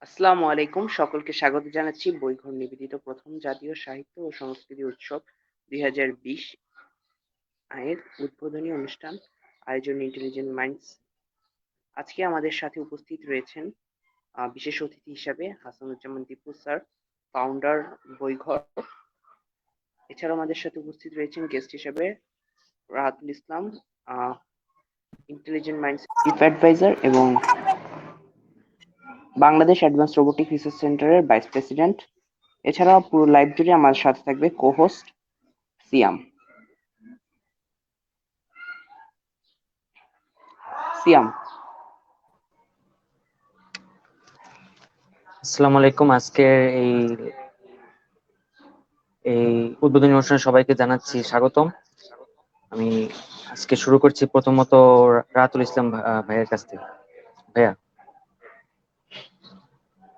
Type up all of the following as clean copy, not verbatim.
আসসালামু আলাইকুম। সকলকে স্বাগত জানাচ্ছি বইঘর নিবেদিত প্রথম জাতীয় সাহিত্য ও সংস্কৃতি উৎসব ২০২০ এর উদ্বোধনী অনুষ্ঠান আয়োজন ইন্টেলিজেন্ট মাইন্ডস। আজকে আমাদের সাথে উপস্থিত রয়েছেন বিশেষ অতিথি হিসাবে হাসানুজ্জামান দীপু স্যার, ফাউন্ডার বইঘর। এছাড়াও আমাদের সাথে উপস্থিত রয়েছেন গেস্ট হিসেবে রাহাতুল ইসলাম, ইন্টেলিজেন্ট মাইন্ডস চিফ অ্যাডভাইজার এবং বাংলাদেশ অ্যাডভান্স রোবোটিক রিসার্চ সেন্টারের ভাইস প্রেসিডেন্ট। এছাড়াও পুরো লাইভ জুড়ে আমার সাথে থাকবে কো-হোস্ট সিয়াম। সিয়াম, আসসালামু আলাইকুম। আজকের এই এই উদ্বোধনী অনুষ্ঠানে সবাইকে জানাচ্ছি স্বাগতম। আমি আজকে শুরু করছি প্রথমত রাতুল ইসলাম ভাইয়ের কাছ থেকে। ভাইয়া,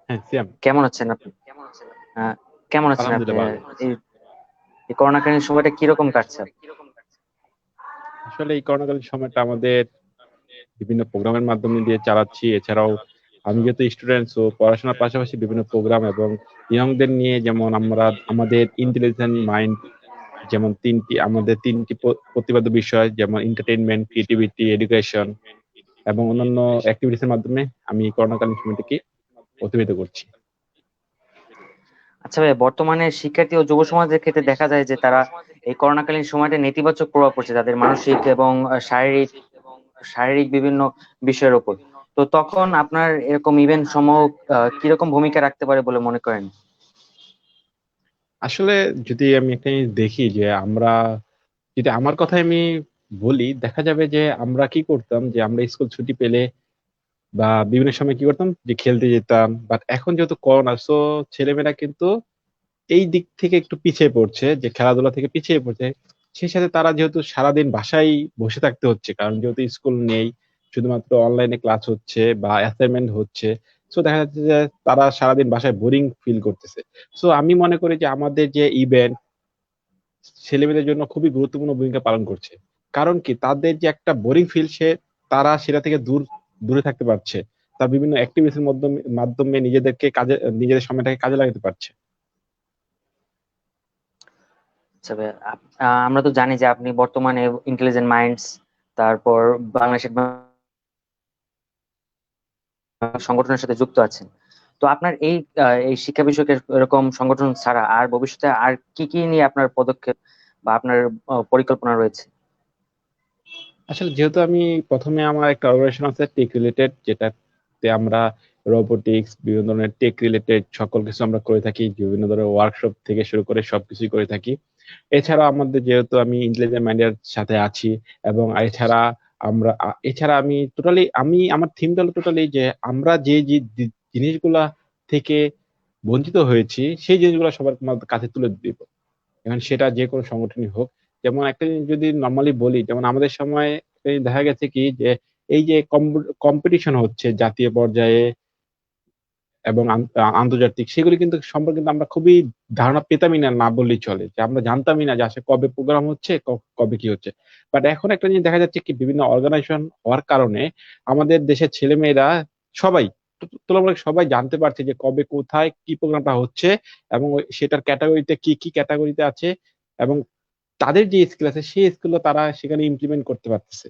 হ্যাঁ সিয়াম, কেমন আছেন আপনি? কেমন আছেন আপনি? আলহামদুলিল্লাহ ভালো। এই করোনাকালীন সময়টা কিরকম কাটছে? আসলে এই করোনাকালীন সময়টা আমাদের বিভিন্ন প্রোগ্রামের মাধ্যমে দিয়ে চালাচ্ছি। এছাড়াও আমি যেহেতু স্টুডেন্ট, সো পড়াশোনার পাশাপাশি বিভিন্ন প্রোগ্রাম এবং ইয়ংদের নিয়ে, যেমন আমরা আমাদের ইন্টেলিজেন্ট মাইন্ড, যেমন আমাদের তিনটি প্রতিপাদ্য বিষয়, যেমন এন্টারটেইনমেন্ট, ক্রিয়েটিভিটি, এডুকেশন এবং অন্যান্য অ্যাক্টিভিটিসের মাধ্যমে আমি করোনাকালীন সময়টাকে অতিবাহিত করছি। আচ্ছা ভাইয়া, বর্তমানে শিক্ষার্থী ও যুব সমাজের ক্ষেত্রে দেখা যায় যে তারা এই করোনাকালীন সময়টা নেতিবাচক প্রভাব পড়ছে তাদের মানসিক এবং শারীরিক শারীরিক বিভিন্ন বিষয়ের উপর। তো তখন আপনার এরকম ইভেন্ট সমূহ কিরকম ভূমিকা রাখতে পারে বলে মনে করেন? আসলে যদি আমি একটা জিনিস দেখি যে যদি আমার কথা আমি বলি, দেখা যাবে যে আমরা কি করতাম, যে আমরা স্কুল ছুটি পেলে বা বিভিন্ন সময় কি করতাম, যে খেলতে যেতাম। বাট এখন যেহেতু করোনা, সো ছেলেমেয়েরা কিন্তু এই দিক থেকে একটু পিছিয়ে পড়ছে, যে খেলাধুলা থেকে পিছিয়ে পড়ছে। সেই সাথে তারা যেহেতু সারাদিন বাসায় বসে থাকতে হচ্ছে, কারণ যেহেতু স্কুল নেই, শুধুমাত্র অনলাইনে ক্লাস হচ্ছে বা অ্যাসাইনমেন্ট হচ্ছে, সো দেখা যাচ্ছে যে তারা সারাদিন বাসায় বোরিং ফিল করতেছে। সো আমি মনে করি যে আমাদের যে ইভেন্ট ছেলেমেয়েদের জন্য খুবই গুরুত্বপূর্ণ ভূমিকা পালন করছে। কারণ কি, তাদের যে একটা বোরিং ফিল, তারা সেটা থেকে দূরে থাকতে পারছে। তার বিভিন্ন অ্যাক্টিভিটির মাধ্যমে মাধ্যমে নিজেদের সময়টাকে কাজে লাগাতে পারছে। আচ্ছা ভাইয়া, আমরা তো জানি যে আপনি বর্তমানে ইন্টেলিজেন্ট মাইন্ডস, তারপর বাংলাদেশ সংগঠনের সাথে যুক্ত আছেন। তো আপনার এই শিক্ষা বিষয়ক এরকম সংগঠন ছাড়া আর ভবিষ্যতে আর কি কি নিয়ে আপনার পদক্ষেপ বা আপনার পরিকল্পনা রয়েছে? আসলে যেহেতু আমি প্রথমে আমার একটা অর্গানাইজেশন আছে টেক রিলেটেড, যেটাতে আমরা রোবোটিক্স, বিভিন্ন ধরনের টেক রিলেটেড সকল কিছু আমরা করে থাকি, বিভিন্ন ধরনের ওয়ার্কশপ থেকে শুরু করে সবকিছুই করে থাকি। এছাড়াও আমাদের, যেহেতু আমি ইন্টেলিজেন্ট মাইন্ডের সাথে আছি, এবং এছাড়া আমি আমার থিমটা হলো টোটালি যে আমরা যে যে জিনিসগুলা থেকে বঞ্চিত হয়েছি, সেই জিনিসগুলো সবার কাছে তুলে দিব। এখন সেটা যে কোনো সংগঠনই হোক। যেমন একটা জিনিস যদি নর্মালি বলি, যেমন আমাদের সময় এই দেখা গেছে কি, যে এই যে কম্পিটিশন হচ্ছে জাতীয় পর্যায়ে এবং আন্তর্জাতিক, সেগুলি কিন্তু সম্পর্কে কিন্তু আমরা খুবই ধারণা পেতামই না, না বললেই চলে। যে আমরা জানতামই না যে আসলে কবে প্রোগ্রাম হচ্ছে, কবে কি হচ্ছে। বাট এখন একটা জিনিস দেখা যাচ্ছে কি, বিভিন্ন অর্গানাইজেশন হওয়ার কারণে আমাদের দেশের ছেলেমেয়েরা সবাই, তুলনামূলক সবাই জানতে পারছে যে কবে কোথায় কি প্রোগ্রামটা হচ্ছে, এবং সেটার ক্যাটাগরিতে কি কি ক্যাটাগরিতে আছে, এবং তাদের যে স্কিল আছে সেই স্কিলও তারা সেখানে ইমপ্লিমেন্ট করতে পারতেছে।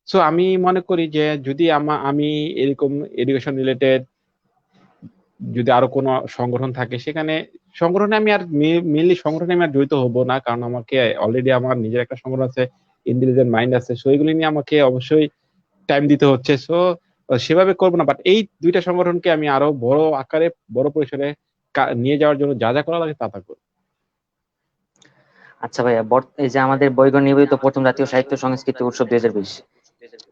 সো আমি মনে করি যে যদি আমি এরকম এডুকেশন রিলেটেড যদি আরো কোনো সংগঠন থাকে, সংগঠনে আমি আর মেইনলি সংগঠনে আমি আর জড়িত হব না, কারণ আমাকে অলরেডি আমার নিজের একটা সংগঠন আছে, ইন্টেলিজেন্ট মাইন্ড আছে। সো এগুলি নিয়ে আমাকে অবশ্যই টাইম দিতে হচ্ছে। সো সেভাবে করবো না, বাট এই দুইটা সংগঠনকে আমি আরো বড় আকারে, বড় পরিসরে নিয়ে যাওয়ার জন্য যা যা করা লাগে তা তা করবো। আচ্ছা ভাইয়া, এই যে আমাদের বইগুলো নিবেদিত প্রথম জাতীয় সাহিত্য সংস্কৃতি উৎসব 2020,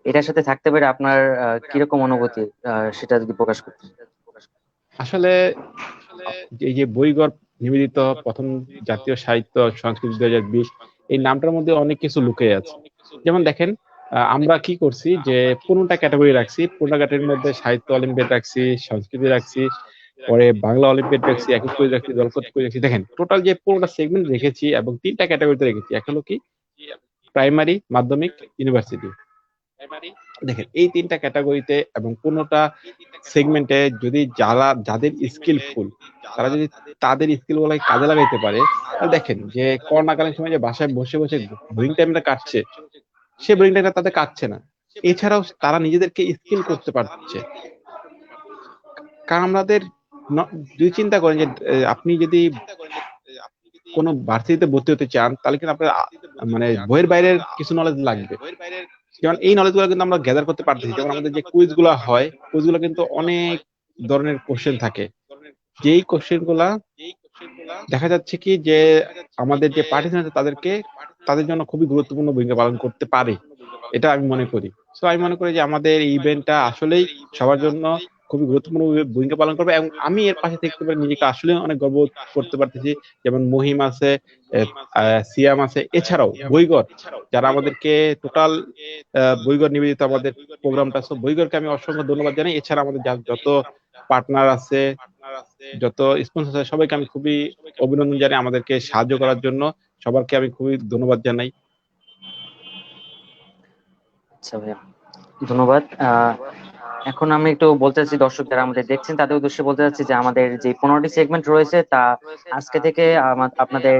এটার সাথে থাকতে পেরে আপনার কিরকম অনুভূতি, সেটা যদি প্রকাশ করতেন। আসলে এই যে বইগর নিবেদিত প্রথম জাতীয় সাহিত্য সংস্কৃতি 2020, এই নামটার মধ্যে অনেক কিছু লুকিয়ে আছে। যেমন দেখেন, আমরা কি করছি, যে 15টা ক্যাটাগরি রাখছি। 15টা ক্যাটাগরির মধ্যে সাহিত্য অলিম্পিয়াড রাখছি, সংস্কৃতি রাখছি, পরে বাংলা অলিম্পিয়াড রাখছি, একক কুইজ রাখছি, জলপথ কুইজ রাখছি। দেখেন টোটাল যে 15টা সেগমেন্ট রেখেছি, এবং 3টা ক্যাটাগরিতে রেখেছি। একটা হলো কি, প্রাইমারি, মাধ্যমিক, ইউনিভার্সিটি। দেখেন এই 3টা ক্যাটাগরিতে এবং কোনোটা সেগমেন্টে যদি যাদের স্কিলফুল তারা যদি তাদের স্কিল গুলোকে কাজে লাগাইতে পারে, তাহলে দেখেন যে করোনাকালীন সময় যে বাসায় বসে বসে বোরিং টাইমটা কাটছে, সে বোরিং টাইমটা তাদের কাটছে না। এছাড়াও তারা নিজেদেরকে স্কিল করতে পারছে। কারণ আমাদের যদি চিন্তা করেন যে আপনি যদি কোনো ভার্সিটিতে ভর্তি হতে চান, তাহলে কিন্তু আপনার মানে বইয়ের বাইরের কিছু নলেজ লাগবে। যেমন এই নলেজ গুলো কিন্তু আমরা গ্যাদার করতে পারতেছি। যেমন আমাদের যে কুইজ গুলা হয়, কুইজ গুলো কিন্তু অনেক ধরনের কোশ্চেন থাকে, যেই কোশ্চেন গুলা দেখা যাচ্ছে কি যে আমাদের যে পার্টিসিপেন্ট আছে তাদের জন্য খুবই গুরুত্বপূর্ণ ভূমিকা পালন করতে পারে, এটা আমি মনে করি। সো আমি মনে করি যে আমাদের এই ইভেন্টটা আসলেই সবার জন্য খুবই গুরুত্বপূর্ণ ভূমিকা পালন করবে, এবং আমি এর পাশে থাকতে পারি নিজেকে আসলে অনেক গর্ব করতে পারতেছি। যেমন মহিম আছে, সিয়াম আছে, এছাড়াও বইগর যারা আমাদেরকে টোটাল বইগর নিবেদিত আমাদের প্রোগ্রামটা, সো বইগরকে আমি অসংখ্য ধন্যবাদ জানাই। এছাড়া আমাদের যত পার্টনার আছে, যত স্পন্সর আছে, সবাইকে আমি খুবই অভিনন্দন জানাই আমাদেরকে সাহায্য করার জন্য। সবাইকে আমি খুবই ধন্যবাদ জানাই। আচ্ছা ভাইয়া, ধন্যবাদ। এখন আমি একটু বলতে চাচ্ছি, দর্শক যারা আমাদের দেখছেন তাদের উদ্দেশ্যে বলতে চাচ্ছি যে আমাদের যে 15টি সেগমেন্ট রয়েছে তা আজকে থেকে আপনাদের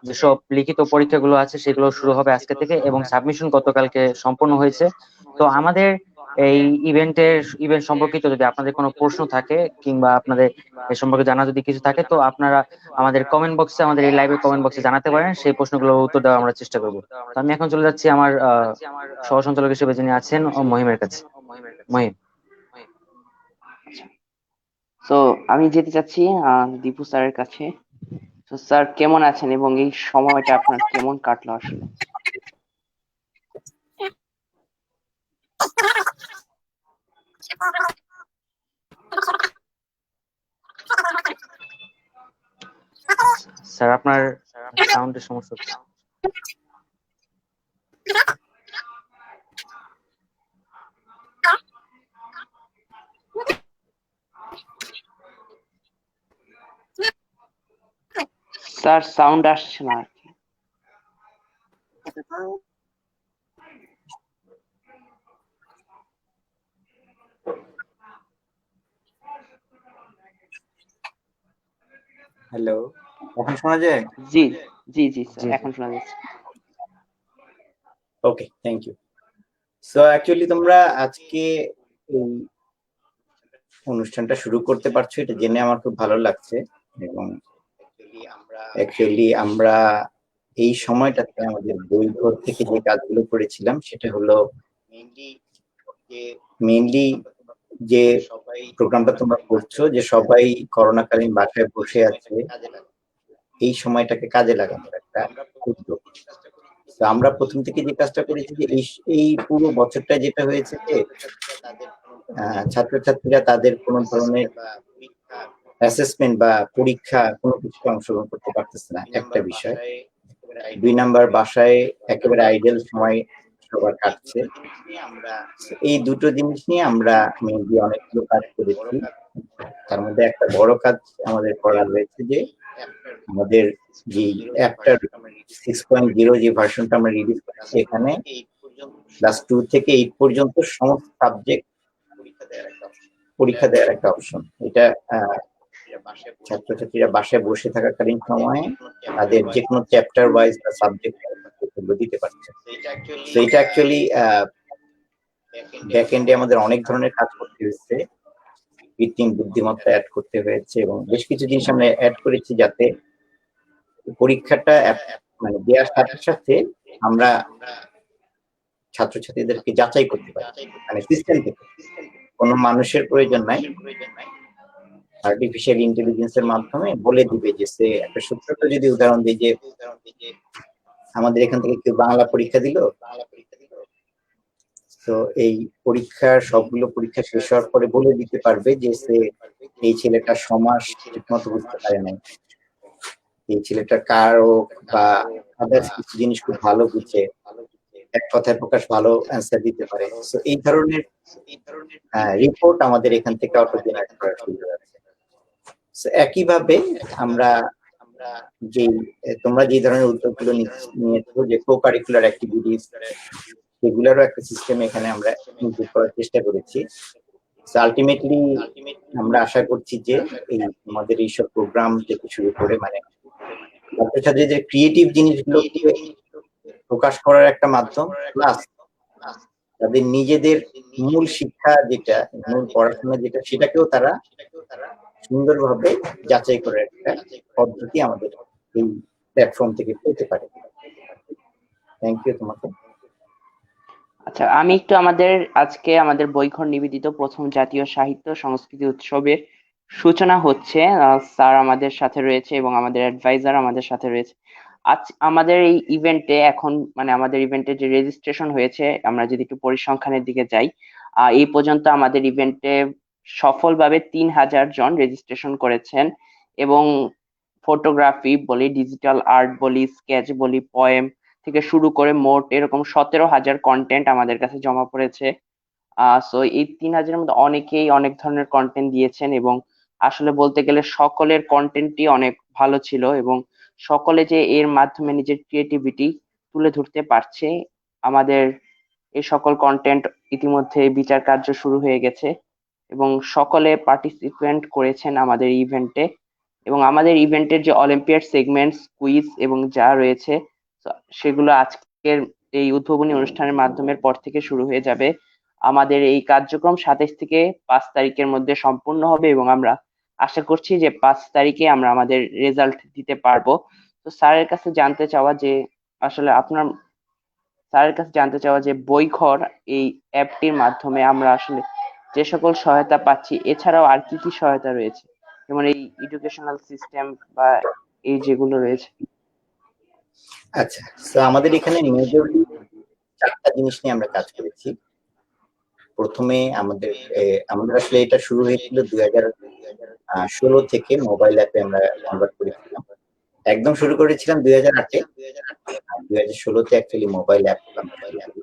যেসব লিখিত পরীক্ষাগুলো আছে সেগুলো শুরু হবে আজকে থেকে, এবং সাবমিশন গতকালকে সম্পন্ন হয়েছে। তো আমাদের এই ইভেন্ট সম্পর্কিত যদি আপনাদের কোনো প্রশ্ন থাকে কিংবা আপনাদের এ সম্পর্কে জানা যদি কিছু থাকে, তো আপনারা আমাদের কমেন্ট বক্সে, আমাদের এই লাইভের কমেন্ট বক্সে জানাতে পারেন। সেই প্রশ্নগুলোর উত্তর দেওয়ার আমরা চেষ্টা করবো। তো আমি এখন চলে যাচ্ছি আমার সহ সঞ্চালক হিসেবে যিনি আছেন মহিমের কাছে। মহিম। তো আমি যেতে চাচ্ছি দীপু স্যারের কাছে। তো স্যার কেমন আছেন এবং এই সময়টা আপনার কেমন কাটলো আসলে? স্যার আপনার সাউন্ডের সমস্যা হচ্ছে। স্যার সাউন্ড আসছে না আর কি। হ্যালো, এখন শোনা যায়? জি জি জি স্যার, জি, এখন শোনা যাচ্ছে। ওকে, থ্যাংক ইউ। সো অ্যাকচুয়ালি তোমরা আজকে এই অনুষ্ঠানটা শুরু করতে পারছো, এটা জেনে আমার খুব ভালো লাগছে। এবং অ্যাকচুয়ালি আমরা এই সময়টাতে আমাদের বই ঘর থেকে যে কাজগুলো করেছিলাম সেটা হলো মেইনলি যে প্রোগ্রামটা তোমরা করছো, যে সবাই করোনাকালীন বাসায় বসে আছে, এই সময়টাকে কাজে লাগানোর একটা উদ্যোগ। তো আমরা প্রথম থেকে যে কাজটা করেছি যে এই পুরো বছরটা যেটা হয়েছে যে ছাত্রছাত্রীরা তাদের কোনো ধরনের অ্যাসেসমেন্ট বা পরীক্ষা কোনো কিছুতে অংশগ্রহণ করতে পারতেছে না, একটা বিষয়। 2 নাম্বার, বাসায় একেবারে আইডল সময় সবার কাটছে। এই দুটো জিনিস নিয়ে আমরা মেনলি অনেকগুলো কাজ করেছি। তার মধ্যে একটা বড় কাজ আমাদের করা হয়েছে যে আমাদের যে অ্যাপটার 6.0 যে ভার্সনটা আমরা রিলিজ করেছি, এখানে ক্লাস 2 থেকে 8 পর্যন্ত সমস্ত সাবজেক্ট পরীক্ষা দেওয়ার একটা অপশন। এটা ছাত্রছাত্রীরা বাসায় বসে থাকাকালীন সময়ে তাদের যে কোনো চ্যাপ্টার ওয়াইজ বা সাবজেক্ট দিতে পারছে। তো এটা অ্যাকচুয়ালি ব্যাক এন্ডে আমাদের অনেক ধরনের কাজ করতে হয়েছে, কৃত্রিম বুদ্ধিমত্তা অ্যাড করতে হয়েছে এবং বেশ কিছু জিনিস আমরা অ্যাড করেছি যাতে পরীক্ষাটা মানে দেওয়ার সাথে সাথে আমরা ছাত্রছাত্রীদেরকে যাচাই করতে পারি, মানে সিস্টেম থেকে কোনো মানুষের প্রয়োজন নাই, আর্টিফিশিয়াল ইন্টেলিজেন্সের মাধ্যমে বলে দিবে যে সে একটা ছোট্ট যদি উদাহরণ দিই যে আমাদের এখান থেকে কেউ বাংলা পরীক্ষা দিল, তো এই পরীক্ষার সবগুলো পরীক্ষা শেষ হওয়ার পরে বলে দিতে পারবে যে সে এই ছেলেটা সমাস ঠিকমতো বুঝতে পারে নাই, এই ছেলেটা কারক বা আদার্স কিছু জিনিস খুব ভালো বুঝে, এক কথায় প্রকাশ ভালো অ্যান্সার দিতে পারে। তো এই ধরনের রিপোর্ট আমাদের এখান থেকে অটো জেনারেট করা শুরু হয়েছে। একইভাবে আমরা যে তোমরা যে ধরনের উদ্যোগগুলো নিয়েছো, যে কো কারিকুলার অ্যাক্টিভিটিস সেগুলোরও একটা সিস্টেম এখানে আমরা ইনক্লুড করার চেষ্টা করেছি। আলটিমেটলি আমরা আশা করছি যে এই আমাদের এইসব প্রোগ্রাম থেকে শুরু করে মানে ছাত্রছাত্রীদের ক্রিয়েটিভ জিনিসগুলোকে প্রকাশ করার একটা মাধ্যম, প্লাস তাদের নিজেদের মূল শিক্ষা যেটা, মূল পড়াশোনা যেটা, সেটাকেও তারা সুন্দরভাবে যাচাই করার একটা পদ্ধতি আমাদের এই প্ল্যাটফর্ম থেকে পেতে পারে। থ্যাংক ইউ তোমাকে। আচ্ছা, আমি একটু আজকে আমাদের বইঘর নিবেদিত প্রথম জাতীয় সাহিত্য সংস্কৃতি উৎসবের সূচনা হচ্ছে। স্যার আমাদের সাথে রয়েছে এবং আমাদের অ্যাডভাইজার আমাদের সাথে রয়েছে। আজ আমাদের এই ইভেন্টে এখন মানে আমাদের ইভেন্টে যে রেজিস্ট্রেশন হয়েছে, আমরা যদি একটু পরিসংখ্যানের দিকে যাই, এই পর্যন্ত আমাদের ইভেন্টে সফলভাবে 3000 জন রেজিস্ট্রেশন করেছেন এবং ফটোগ্রাফি বলি, ডিজিটাল আর্ট বলি, স্কেচ বলি, পোয়েম থেকে শুরু করে মোট এরকম 17,000 কন্টেন্ট আমাদের কাছে জমা পড়েছে। সো এই 3000-এর মধ্যে অনেকেই অনেক ধরনের কন্টেন্ট দিয়েছেন এবং আসলে বলতে গেলে সকলের কন্টেন্টই অনেক ভালো ছিল এবং সকলে যে এর মাধ্যমে নিজের ক্রিয়েটিভিটি তুলে ধরতে পারছে। আমাদের এই সকল কন্টেন্ট ইতিমধ্যে বিচার কার্য শুরু হয়ে গেছে এবং সকলে পার্টিসিপেন্ট করেছেন আমাদের ইভেন্টে এবং আমাদের ইভেন্টের যে অলিম্পিয়াড সেগমেন্টস, কুইজ এবং যা রয়েছে সেগুলো আজকের এই উদ্বোধনী অনুষ্ঠানের মাধ্যমের পর থেকে শুরু হয়ে যাবে। আমাদের এই কার্যক্রম 27 থেকে 5 তারিখের মধ্যে সম্পূর্ণ হবে এবং আমরা আশা করছি যে 5 তারিখে আমরা আমাদের রেজাল্ট দিতে পারবো। তো স্যারের কাছে জানতে চাওয়া যে আসলে বইঘর এই অ্যাপটির মাধ্যমে আমরা আসলে যে সকল সহায়তা পাচ্ছি, এছাড়াও আর কি কি সহায়তা রয়েছে, যেমন এই এডুকেশনাল সিস্টেম বা এই যেগুলো রয়েছে। আচ্ছা, তো আমাদের এখানে মেজরলি 4টা জিনিস নিয়ে আমরা কাজ করেছি। প্রথমে আমাদের আসলে এটা শুরু হয়েছিল 2016 থেকে মোবাইল অ্যাপে আমরা কনভার্ট করেছিলাম। একদম শুরু করেছিলাম 2008-এ, 2016-তে অ্যাকচুয়ালি মোবাইল অ্যাপ আমরা শুরু করি।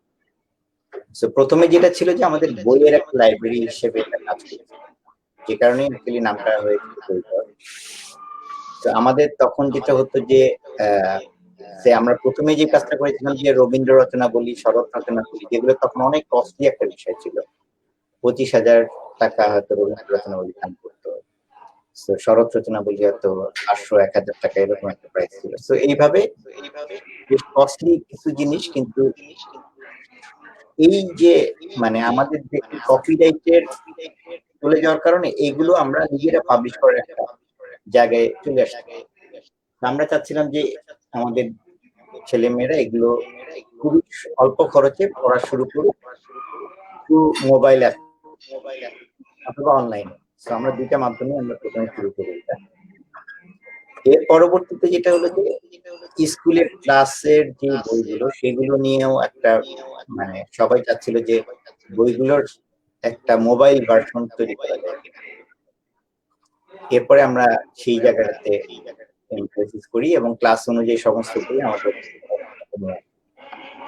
সো প্রথমে যেটা ছিল যে আমাদের বইয়ের একটা লাইব্রেরি হিসেবে এটা কাজ করছে, যে কারণে অ্যাকচুয়ালি নামটা হয়েছিল বইঘর। তো আমাদের তখন যেটা হতো যে আমরা প্রথমে যে কাজটা করেছিলাম যে রবীন্দ্র রচনা বলি, শরৎ রচনা বলি, যেগুলো তখন অনেক কস্টলি একটা বিষয় ছিল। 25,000 টাকা হয়তো রবীন্দ্র রচনা বলি দাম করতো, শরৎ রচনা বলি হয়তো 500-1000 টাকা এরকম একটা প্রাইস ছিল। তো এইভাবে বেশ কস্টলি কিছু জিনিস, কিন্তু এই যে মানে আমাদের যে কপিরাইটের চলে যাওয়ার কারণে এইগুলো আমরা নিজেরা পাবলিশ করার একটা জায়গায় চলে আসছি। আমরা চাচ্ছিলাম যে আমাদের ছেলেমেয়েরা এগুলো খুবই অল্প খরচে পড়া শুরু করুক মোবাইল অ্যাপ অথবা অনলাইনে। আমরা দুইটা মাধ্যমে আমরা প্রথমে শুরু করি এটা। এর পরবর্তীতে যেটা হলো যে স্কুলের ক্লাসের যে বইগুলো, সেগুলো নিয়েও একটা মানে সবাই চাচ্ছিল যে বইগুলোর একটা মোবাইল ভার্সন তৈরি করা যায়। এরপরে আমরা সেই জায়গাটাতে এমফাসিস করি এবং ক্লাস অনুযায়ী সমস্ত বই আমাদের।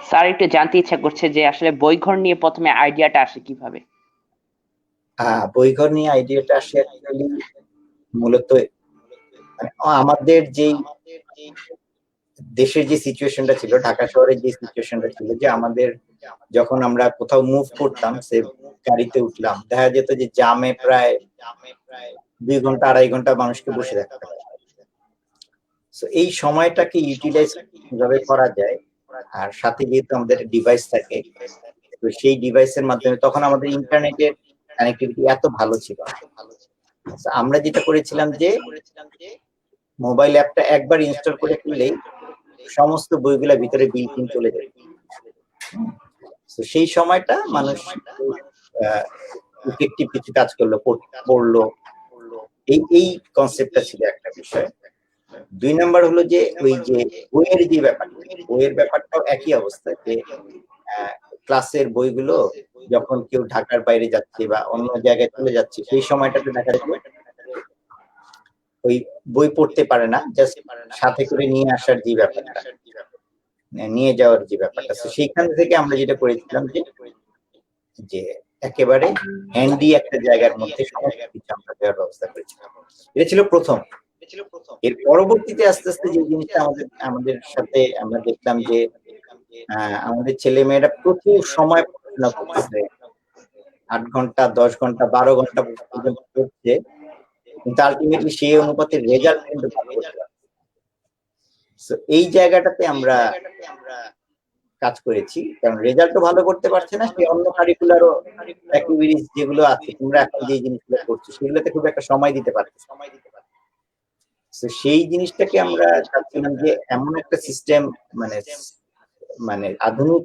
স্যার, একটু জানতে ইচ্ছা করছে যে আসলে বইঘর নিয়ে প্রথমে আইডিয়াটা আসে কিভাবে? বইঘর নিয়ে আইডিয়াটা আসে অ্যাকচুয়ালি মূলত মানে আমাদের যেই দেশের যে সিচুয়েশনটা ছিল, ঢাকা শহরের যে সিচুয়েশনটা ছিল, যে আমাদের যখন আমরা কোথাও মুভ করতাম, সে গাড়িতে উঠলাম, দেখা যেত যে জামে প্রায় 2 ঘন্টা 2.5 ঘন্টা মানুষকে বসে থাকতে হয়। তো এই সময়টাকে ইউটিলাইজ কিভাবে করা যায়, আর সাথে যেহেতু আমাদের ডিভাইস থাকে, তো সেই ডিভাইসের মাধ্যমে তখন আমাদের ইন্টারনেটের কানেক্টিভিটি এত ভালো ছিল না। আমরা যেটা করেছিলাম যে মোবাইল অ্যাপটা একবার ইনস্টল করে ফেললেই সমস্ত বইগুলা ভিতরে বিল্ট ইন চলে যায়। তো সেই সময়টা মানুষ ইফেক্টিভ কিছু কাজ করলো, পড়লো, এই কনসেপ্টটা ছিল একটা বিষয়। 2 নাম্বার হলো যে ওই যে বইয়ের ব্যাপারটাও একই অবস্থা, যে ক্লাসের বইগুলো যখন কেউ ঢাকার বাইরে যাচ্ছে বা অন্য জায়গায় চলে যাচ্ছে, সেই সময়টাতে দেখা যায় ওই বই পড়তে পারে না, জাস্ট সাথে করে নিয়ে আসার যে ব্যাপারটা, নিয়ে যাওয়ার যে ব্যাপারটা, সেইখান থেকে আমরা যেটা করেছিলাম যে একেবারে হ্যান্ডি একটা জায়গার মধ্যে সমস্ত কিছু আমরা দেওয়ার ব্যবস্থা করেছিলাম। এটা ছিল প্রথম। এর পরবর্তীতে আস্তে আস্তে যে জিনিসটা আমাদের সাথে আমরা দেখলাম যে আমাদের ছেলে মেয়েরা প্রচুর সময় পড়াশোনা করতেছে, 8 ঘন্টা 10 ঘন্টা 12 ঘন্টা পর্যন্ত পড়ছে, কিন্তু আলটিমেটলি সেই অনুপাতে রেজাল্ট কিন্তু ভালো করতে পারে। So, এই জায়গাটাতে আমরা কাজ করেছি, কারণ রেজাল্টও ভালো করতে পারছে না, সে অন্য কারিকুলারও অ্যাক্টিভিটিস যেগুলো আছে তোমরা এখন যে জিনিসগুলো করছো সেগুলোতে খুব একটা সময় দিতে পারছো। তো সেই জিনিসটাকে আমরা চাচ্ছিলাম যে এমন একটা সিস্টেম, মানে মানে আধুনিক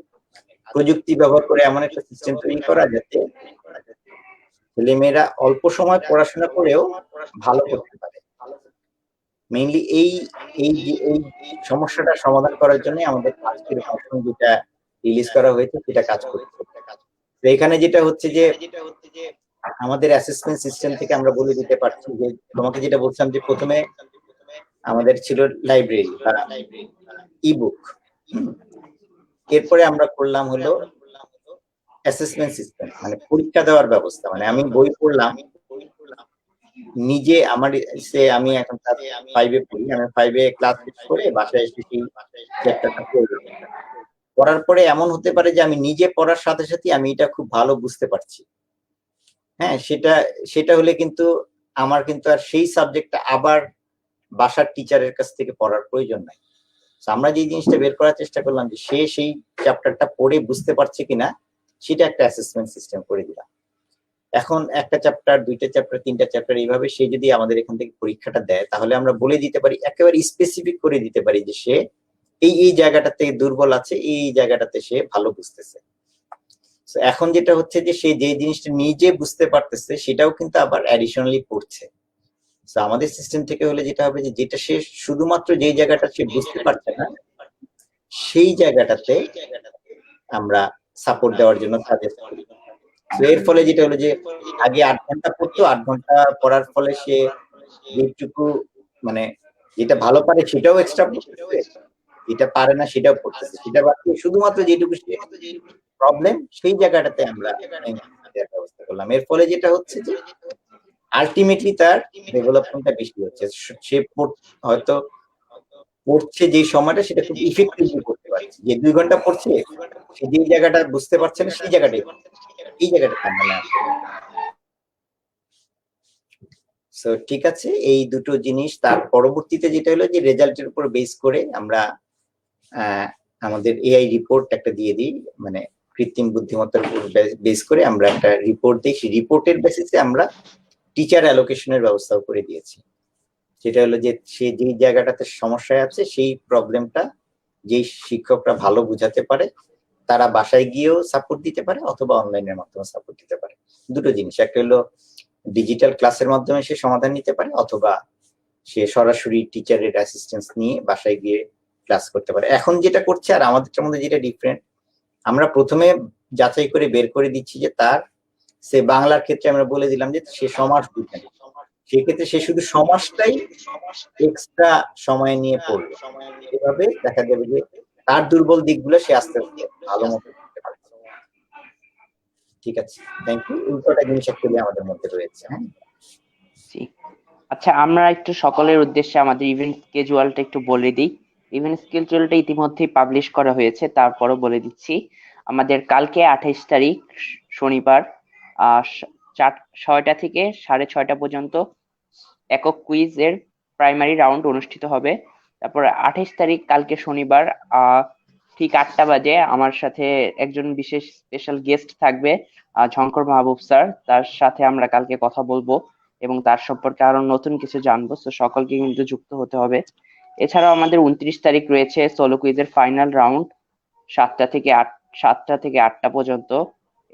প্রযুক্তি ব্যবহার করে এমন একটা সিস্টেম তৈরি করা যাতে ছেলেমেয়েরা অল্প সময় পড়াশোনা করেও ভালো করতে পারে। মেইনলি এই এই এই সমস্যাটা সমাধান করার জন্য আমাদের আজকের ভার্সন যেটা রিলিজ করা হয়েছে সেটা কাজ করছে। তো এখানে যেটা হচ্ছে যে আমাদের অ্যাসেসমেন্ট সিস্টেম থেকে আমরা বলে দিতে পারছি যে, তোমাকে যেটা বলছিলাম যে প্রথমে আমাদের ছিল লাইব্রেরি বা ইবুক, এরপরে আমরা করলাম হলো অ্যাসেসমেন্ট সিস্টেম, মানে পরীক্ষা দেওয়ার ব্যবস্থা। মানে আমি বই পড়লাম নিজে, আমার আমি এখন ক্লাস 5-এ পড়ি, আমি 5-এ ক্লাস শেষ করে বাসায় এসে সেই চ্যাপ্টারটা পড়লাম। পড়ার পরে এমন হতে পারে যে আমি নিজে পড়ার সাথে সাথে আমি এটা খুব ভালো বুঝতে পারছি। হ্যাঁ, সেটা হলে কিন্তু আমার কিন্তু আর সেই সাবজেক্টটা আবার বাসার টিচারের কাছ থেকে পড়ার প্রয়োজন নাই। আমরা যে জিনিসটা বের করার চেষ্টা করলাম যে সে সেই চ্যাপ্টারটা পড়ে বুঝতে পারছে কিনা, সেটা একটা অ্যাসেসমেন্ট সিস্টেম করে দিলাম। এখন একটা চ্যাপ্টার, 2টা চ্যাপ্টার, 3টা চ্যাপ্টার, এইভাবে সে যদি আমাদের এখান থেকে পরীক্ষাটা দেয়, তাহলে আমরা বলে দিতে পারি, একেবারে স্পেসিফিক করে দিতে পারি যে সে এই জায়গাটাতে দুর্বল আছে, এই জায়গাটাতে সে ভালো বুঝতেছে। এখন যেটা হচ্ছে যে সে যে জিনিসটা নিজে বুঝতে পারতেছে সেটাও কিন্তু আবার অ্যাডিশনালি পড়ছে। আমাদের সিস্টেম থেকে হলে যেটা হবে যে যেটা সে শুধুমাত্র যে জায়গাটা সে বুঝতে পারছে না সেই জায়গাটাতে আমরা সাপোর্ট দেওয়ার জন্য সাজেস্ট করি। এর ফলে যেটা হলো যে আগে 8 ঘন্টা পড়তো, 8 ঘন্টা পড়ার ফলে সে যেটুকু মানে যেটা ভালো পারে সেটাও এক্সট্রা পড়তেছে, যেটা পারে না সেটাও পড়তেছে, সেটা বাদ দিয়ে শুধুমাত্র যেটুকু প্রবলেম সেই জায়গাটাতে আমরা ব্যবস্থা করলাম। এর ফলে যেটা হচ্ছে যে আলটিমেটলি তার ডেভেলপমেন্টটা বেশি হচ্ছে। সে হয়তো পড়ছে যে সময়টা সেটা খুব ইফেক্টিভলি করতে পারছে। যে 2 ঘন্টা পড়ছে সে যে জায়গাটা বুঝতে পারছে না সেই জায়গাটাই এই জায়গাটা আমরা। সো ঠিক আছে, এই দুটো জিনিস। তার পরবর্তীতে যেটা হলো যে রেজাল্টের উপর বেস করে আমরা আমাদের এআই রিপোর্ট একটা দিয়ে দিই, মানে কৃত্রিম বুদ্ধিমত্তার উপর বেস করে আমরা একটা রিপোর্ট দিই। সেই রিপোর্টের বেসিসে আমরা টিচার অ্যালোকেশনের ব্যবস্থাও করে দিয়েছি। সেটা হলো যে সে যেই জায়গাটাতে সমস্যায় আছে সেই প্রবলেমটা যেই শিক্ষকরা ভালো বুঝাতে পারে তারা বাসায় গিয়েও সাপোর্ট দিতে পারে অথবা অনলাইনের মাধ্যমে সাপোর্ট দিতে পারে। দুটো জিনিস, একটা হলো ডিজিটাল ক্লাসের মাধ্যমে সে সমাধান নিতে পারে অথবা সে সরাসরি টিচারের অ্যাসিস্ট্যান্স নিয়ে বাসায় গিয়ে ক্লাস করতে পারে। এখন যেটা করছে আর আমাদের মধ্যে যেটা ডিফারেন্ট, আমরা প্রথমে যাচাই করে বের করে দিচ্ছি যে তার সে বাংলার ক্ষেত্রে আমরা বলে দিলাম যে সে সমাস বুঝে না, সেক্ষেত্রে সে শুধু সমাসটাই এক্সট্রা সময় নিয়ে পড়বে। এভাবে দেখা যাবে যে তার দুর্বল দিকগুলো সে আস্তে আস্তে ভালো মতো করতে পারছে। ঠিক আছে, থ্যাংক ইউ। এই কটা জিনিস অ্যাকচুয়ালি আমাদের মধ্যে রয়েছে। হ্যাঁ, আচ্ছা, আমরা একটু সকলের উদ্দেশ্যে আমাদের ইভেন্ট স্কেজুয়ালটা একটু বলে দিই। ইভেন্ট স্কেজুয়ালটা ইতিমধ্যেই পাবলিশ করা হয়েছে, তারপরও বলে দিচ্ছি। আমাদের কালকে 28 তারিখ শনিবার 6টা থেকে 6:30 পর্যন্ত একক কুইজ এর প্রাইমারি রাউন্ড অনুষ্ঠিত হবে। তারপর 28 তারিখ কালকে শনিবার ঠিক 8টা বাজে আমার সাথে একজন বিশেষ স্পেশাল গেস্ট থাকবে, ঝঙ্কর মাহবুব স্যার। তার সাথে আমরা কালকে কথা বলবো এবং তার সম্পর্কে আরো নতুন কিছু জানবো। তো সকলকে কিন্তু যুক্ত হতে হবে। এছাড়াও আমাদের 29 তারিখ রয়েছে সোলো কুইজের ফাইনাল রাউন্ড 7টা থেকে 8টা পর্যন্ত।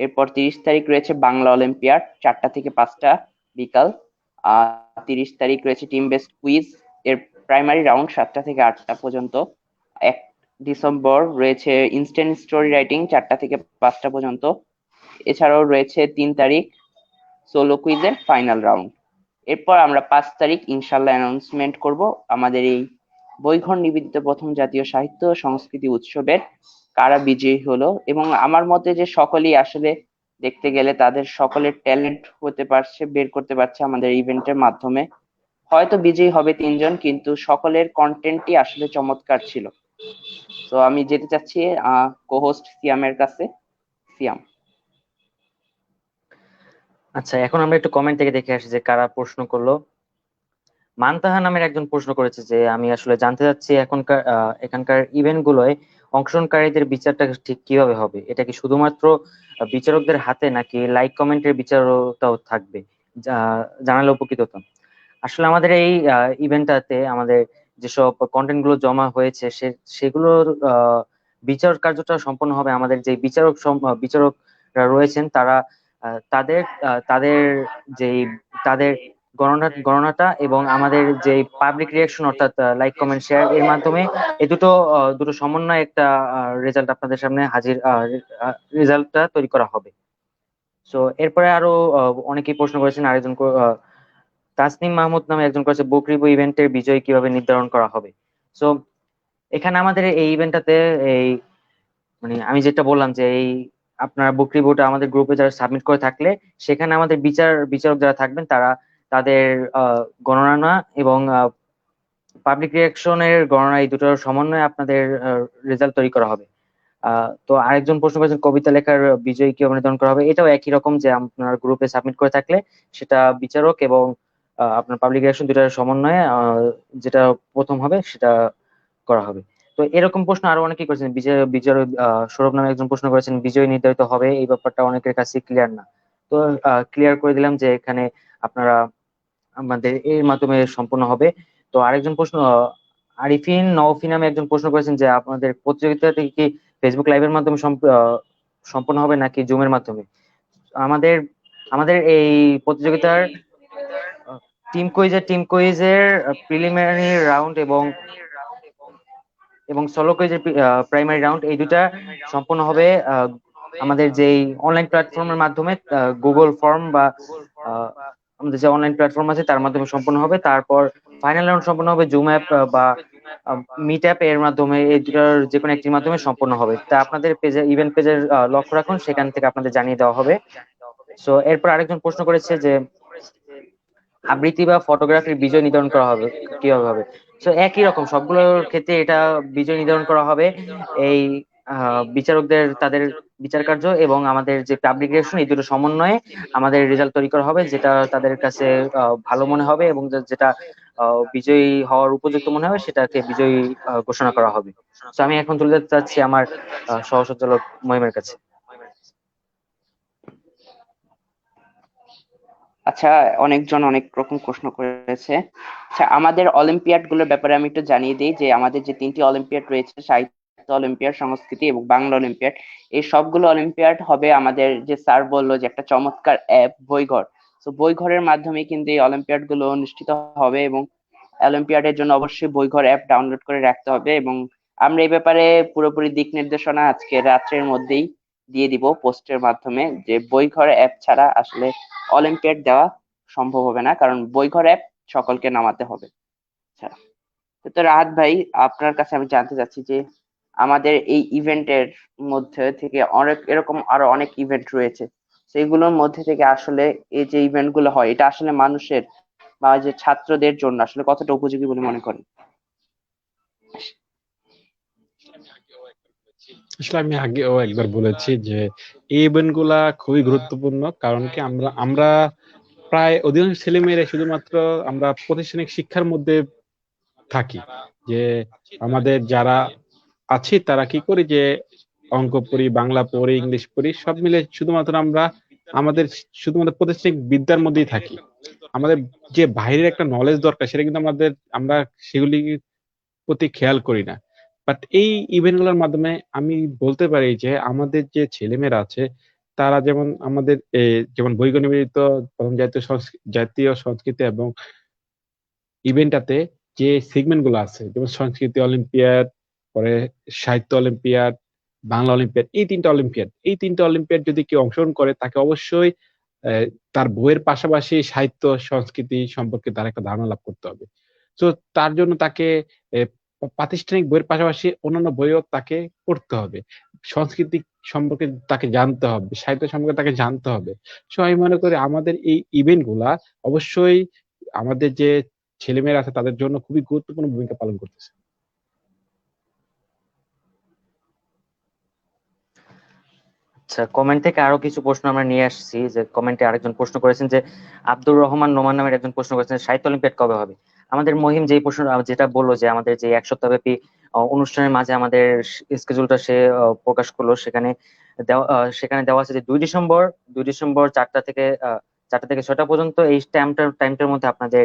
এরপর 30 তারিখ রয়েছে বাংলা অলিম্পিয়াড 4টা থেকে 5টা বিকাল। 30 তারিখ রয়েছে টিম বেসড কুইজ এর প্রাইমারি রাউন্ড 7টা থেকে 8টা পর্যন্ত। 1 ডিসেম্বর রয়েছে ইনস্ট্যান্ট স্টোরি রাইটিং 4টা থেকে 5টা পর্যন্ত। এছাড়াও রয়েছে 3 তারিখ সোলো কুইজের ফাইনাল রাউন্ড। এরপর আমরা 5 তারিখ ইনশাল্লাহ অ্যানাউন্সমেন্ট করব আমাদের এই বইঘর নিবেদিত প্রথম জাতীয় সাহিত্য ও সংস্কৃতি উৎসবের কারা বিজয়ী হলো। এবং আমার মতে যে সকলেই আসলে দেখতে গেলে তাদের সকলের ট্যালেন্ট বের করতে পারছে আমাদের ইভেন্টের মাধ্যমে। হয়তো বিজয়ী হবে 3 জন, কিন্তু সকলের কন্টেন্টই আসলে চমৎকার ছিল। তো তো আমি যেতে চাচ্ছি কো-হোস্ট সিয়ামের কাছে। সিয়াম। আচ্ছা, এখন আমরা একটু কমেন্ট থেকে দেখে আসি যে কারা প্রশ্ন করলো। মানতাহা নামের একজন প্রশ্ন করেছে যে আমি আসলে জানতে চাচ্ছি এখানকার ইভেন্ট গুলোয় অংশগ্রহণকারীদের বিচারটা ঠিক কিভাবে হবে? এটা কি শুধুমাত্র বিচারকদের হাতে নাকি লাইক কমেন্টের বিচারটাও থাকবে? জানালে উপকৃত হতাম। আসলে আমাদের এই ইভেন্টটাতে আমাদের যেসব কন্টেন্ট গুলো জমা হয়েছে সেগুলোর বিচার কার্যটা সম্পন্ন হবে আমাদের যে বিচারকরা রয়েছেন তারা তাদের তাদের যেই তাদের গণনাটা এবং আমাদের যে পাবলিক রিয়াকশন অর্থাৎ লাইক কমেন্ট শেয়ার এর মাধ্যমে এই দুটো সমন্বয়ে একটা রেজাল্ট আপনাদের সামনে হাজির রেজাল্টটা তৈরি করা হবে। সো এরপরে আরো অনেকেই প্রশ্ন করেছেন। আরেকজন তাসনিম মাহমুদ নামে একজন করেছে বুক রিভিউ ইভেন্টের বিজয় কিভাবে নির্ধারণ করা হবে। সো এখানে আমাদের এই ইভেন্টটাতে এই মানে আমি যেটা বললাম যে এই আপনার বুক রিভিউটা আমাদের গ্রুপে যারা সাবমিট করে থাকলে সেখানে আমাদের বিচারক যারা থাকবেন তারা তাদের গণনা এবং পাবলিক রিয়াকশনের গণনা এই দুটোর সমন্বয়ে আপনাদের রেজাল্ট তৈরি করা হবে। তো আরেকজন প্রশ্ন করেছেন কবিতা লেখার বিজয়ী কিভাবে নির্ধারণ করা হবে। এটাও একই রকম যে আপনার গ্রুপে সাবমিট করে থাকলে সেটা বিচারক এবং আপনার পাবলিক রিয়াকশন দুটার সমন্বয়ে যেটা প্রথম হবে সেটা করা হবে। তো এরকম প্রশ্ন আরো অনেকেই করেছেন। বিজয় সৌরভ নামে একজন প্রশ্ন করেছেন বিজয় নির্ধারিত হবে, এই ব্যাপারটা অনেকের কাছে ক্লিয়ার না। তো ক্লিয়ার করে দিলাম যে এখানে আপনারা আমাদের এর মাধ্যমে সম্পূর্ণ হবে। তো আরেকজন প্রশ্ন আরিফিন নওফি নামে একজন প্রশ্ন করেছেন যে আপনাদের প্রতিযোগিতাটা কি ফেসবুক লাইভের মাধ্যমে সম্পন্ন হবে নাকি জুমের মাধ্যমে? আমাদের আমাদের এই প্রতিযোগিতার টিম কুইজের প্রিলিমিনারি রাউন্ড এবং সোলো কুইজের প্রাইমারি রাউন্ড এই দুটা সম্পন্ন হবে আমাদের যেই অনলাইন প্ল্যাটফর্মের মাধ্যমে গুগল ফর্ম বা আমাদের যে অনলাইন প্ল্যাটফর্ম আছে তার মাধ্যমে সম্পন্ন হবে। তারপর ফাইনাল রাউন্ড সম্পন্ন হবে জুম অ্যাপ বা মিট অ্যাপ এর মাধ্যমে, এই দুটার যে কোনো একটির মাধ্যমে সম্পন্ন হবে। তা আপনাদের পেজে ইভেন্ট পেজের লক্ষ্য রাখুন, সেখান থেকে আপনাদের জানিয়ে দেওয়া হবে। সো এরপর আরেকজন প্রশ্ন করেছে যে আবৃত্তি বা ফটোগ্রাফির বিজয় নির্ধারণ করা হবে কিভাবে হবে। তো একই রকম সবগুলোর ক্ষেত্রে এটা বিজয় নির্ধারণ করা হবে এই বিচারকদের তাদের বিচার কার্য এবং আমাদের যে পাবলিক রিয়াকশন এই দুটো সমন্বয়ে আমাদের রেজাল্ট তৈরি করা হবে, যেটা তাদের কাছে ভালো মনে হবে এবং যেটা বিজয়ী হওয়ার উপযুক্ত মনে হবে সেটাকে বিজয়ী ঘোষণা করা হবে। তো আমি এখন তুলে যেতে চাচ্ছি আমার সহসঞ্চালক মহিমের কাছে। আচ্ছা, অনেকজন অনেক রকম প্রশ্ন করেছে। আচ্ছা, আমাদের অলিম্পিয়াড গুলোর ব্যাপারে আমি একটু জানিয়ে দিই যে আমাদের যে 3টি অলিম্পিয়াড রয়েছে, সাহিত্য অলিম্পিয়াড, সংস্কৃতি এবং বাংলা অলিম্পিয়াড, এই সবগুলো অলিম্পিয়াড হবে আমাদের যে স্যার বললো যে একটা চমৎকার অ্যাপ বইঘর। তো বইঘরের মাধ্যমে কিন্তু এই অলিম্পিয়াড গুলো অনুষ্ঠিত হবে এবং অলিম্পিয়াডের জন্য অবশ্যই বইঘর অ্যাপ ডাউনলোড করে রাখতে হবে এবং আমরা এই ব্যাপারে পুরোপুরি দিক নির্দেশনা আজকে রাত্রের মধ্যেই দিয়ে দিব পোস্টের মাধ্যমে যে বইঘর অ্যাপ ছাড়া আসলে অলিম্পিয়াড দেওয়া সম্ভব হবে না, কারণ বইঘর অ্যাপ সকলকে নামাতে হবে। আচ্ছা, তো রাহাত ভাই, আপনার কাছে আমি জানতে চাচ্ছি যে আমাদের এই ইভেন্টের মধ্যে থেকে অনেক এরকম আরো অনেক ইভেন্ট রয়েছে, সেইগুলোর মধ্যে থেকে আসলে এই যে ইভেন্ট গুলো হয় এটা আসলে মানুষের বা যে ছাত্রদের জন্য আসলে কতটা উপযোগী বলে মনে করেন? আসলে আমি আগেও একবার বলেছি যে এই ইভেন্ট গুলা খুবই গুরুত্বপূর্ণ, কারণ কি আমরা প্রায় অধিকাংশ ছেলেমেয়েরা শুধুমাত্র আমরা প্রাতিষ্ঠানিক শিক্ষার মধ্যে থাকি, যে আমাদের যারা আছি তারা কি করি যে অঙ্ক পড়ি, বাংলা পড়ি, ইংলিশ পড়ি, সব মিলে শুধুমাত্র আমাদের শুধুমাত্র প্রাতিষ্ঠানিক বিদ্যার মধ্যেই থাকি। আমাদের যে বাইরের একটা নলেজ দরকার সেটা কিন্তু আমরা সেগুলি প্রতি খেয়াল করি না। বাট এই ইভেন্ট গুলোর মাধ্যমে আমি বলতে পারি যে আমাদের যে ছেলেমেয়েরা আছে তারা যেমন আমাদের যেমন বৈজ্ঞানিক নিবেদিত প্রথম জাতীয় সংস্কৃতি এবং ইভেন্টটাতে যে সেগমেন্ট গুলো আছে, যেমন সংস্কৃতি অলিম্পিয়াড, পরে সাহিত্য অলিম্পিয়াড, বাংলা অলিম্পিয়াড, এই তিনটা অলিম্পিয়াড যদি কেউ অংশগ্রহণ করে তাকে অবশ্যই তার বইয়ের পাশাপাশি সাহিত্য সংস্কৃতি সম্পর্কে তার একটা ধারণা লাভ করতে হবে। তো তার জন্য তাকে প্রাতিষ্ঠানিক বইয়ের পাশাপাশি অন্যান্য বইও তাকে পড়তে হবে, সংস্কৃতি সম্পর্কে তাকে জানতে হবে, সাহিত্য সম্পর্কে তাকে জানতে হবে। সো আমি মনে করি আমাদের এই ইভেন্ট গুলা অবশ্যই আমাদের যে ছেলেমেয়েরা আছে তাদের জন্য খুবই গুরুত্বপূর্ণ ভূমিকা পালন করতেছে। আচ্ছা, কমেন্ট থেকে আরো কিছু প্রশ্ন আমরা নিয়ে আসছি। যে কমেন্টে আরেকজন প্রশ্ন করেছেন যে আব্দুর রহমান নোমান নামের একজন প্রশ্ন করেছেন সাহিত্য অলিম্পিয়াড কবে হবে। আমাদের মহিম যেই প্রশ্ন যেটা বললো যে আমাদের যে এক সপ্তাহব্যাপী অনুষ্ঠানের মাঝে আমাদের স্কেজুলটা সে প্রকাশ করলো, সেখানে দেওয়া আছে যে 2 ডিসেম্বর, 2 ডিসেম্বর 4টা থেকে 6টা পর্যন্ত এই টাইমটার মধ্যে আপনাদের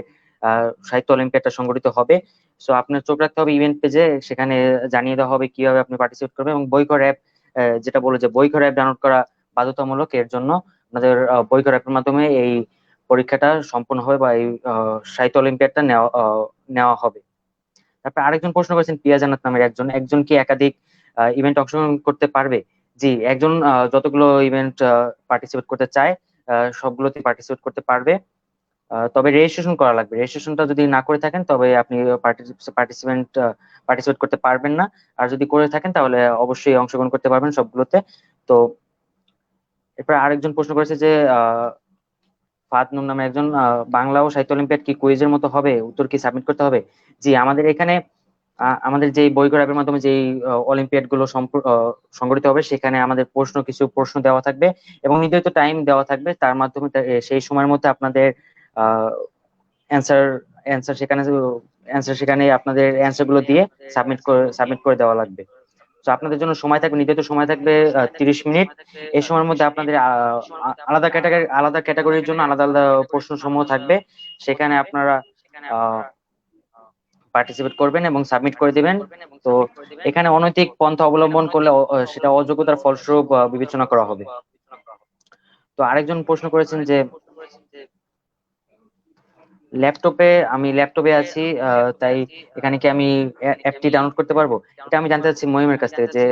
সাহিত্য অলিম্পিয়াডটা সংগঠিত হবে। সো আপনার চোখ রাখতে হবে ইভেন্ট পেজে, সেখানে জানিয়ে দেওয়া হবে কিভাবে আপনি পার্টিসিপেট করবেন। এবং বইকর অ্যাপ, যেটা বলে যে বইকর অ্যাপ ডাউনলোড করা বাধ্যতামূলক, এর জন্য আপনাদের বইকর অ্যাপের মাধ্যমে এই পরীক্ষাটা সম্পন্ন হবে বা এই সাহিত্য অলিম্পিয়াডটা নেওয়া হবে। তারপর আরেকজন প্রশ্ন করেছেন পিয়া জান্নাত নামের একজন, একজন কি একাধিক ইভেন্ট অংশগ্রহণ করতে পারবে? জি, একজন যতগুলো ইভেন্ট পার্টিসিপেট করতে চায় সবগুলোতে পার্টিসিপেট করতে পারবে। তবে রেজিস্ট্রেশন করা লাগবে। রেজিস্ট্রেশনটা যদি না করে থাকেন তবে আপনি পার্টিসিপেট করতে পারবেন না। আর যদি করে থাকেন তাহলে অবশ্যই অংশগ্রহণ করতে পারবেন সবগুলোতে। তো এরপর আরেকজন প্রশ্ন করেছে যে ফাহাদ নূর নামে একজন, বাংলা ও সাহিত্য অলিম্পিয়াড কি কুইজের মতো হবে, উত্তর কি সাবমিট করতে হবে? জি, আমাদের এখানে আমাদের যে বইকর অ্যাপের মাধ্যমে যে অলিম্পিয়াড গুলো সংগঠিত হবে, সেখানে আমাদের কিছু প্রশ্ন দেওয়া থাকবে এবং নির্ধারিত টাইম দেওয়া থাকবে। তার মাধ্যমে সেই সময়ের মধ্যে আপনাদের অ্যান্সার অ্যান্সার সেখানে সেখানে আপনাদের অ্যান্সার গুলো দিয়ে সাবমিট করে দেওয়া লাগবে। তো আপনাদের জন্য সময় থাকবে, নির্ধারিত সময় থাকবে 30 মিনিট। এই সময়ের মধ্যে আপনাদের আলাদা ক্যাটাগরির জন্য আলাদা আলাদা প্রশ্ন সমূহ থাকবে, সেখানে আপনারা পার্টিসিপেট করবেন এবং সাবমিট করে দিবেন। তো এখানে অনৈতিক পন্থা অবলম্বন করলে সেটা অযোগ্যতার ফলস্বরূপ বিবেচনা করা হবে। তো আরেকজন প্রশ্ন করেছেন যে আমি ল্যাপটপে আছি, তাই এখানে কি আমি অ্যাপটি ডাউনলোড করতে পারবো? এটা আমি জানতে চাচ্ছি মহিমের কাছ থেকে, যে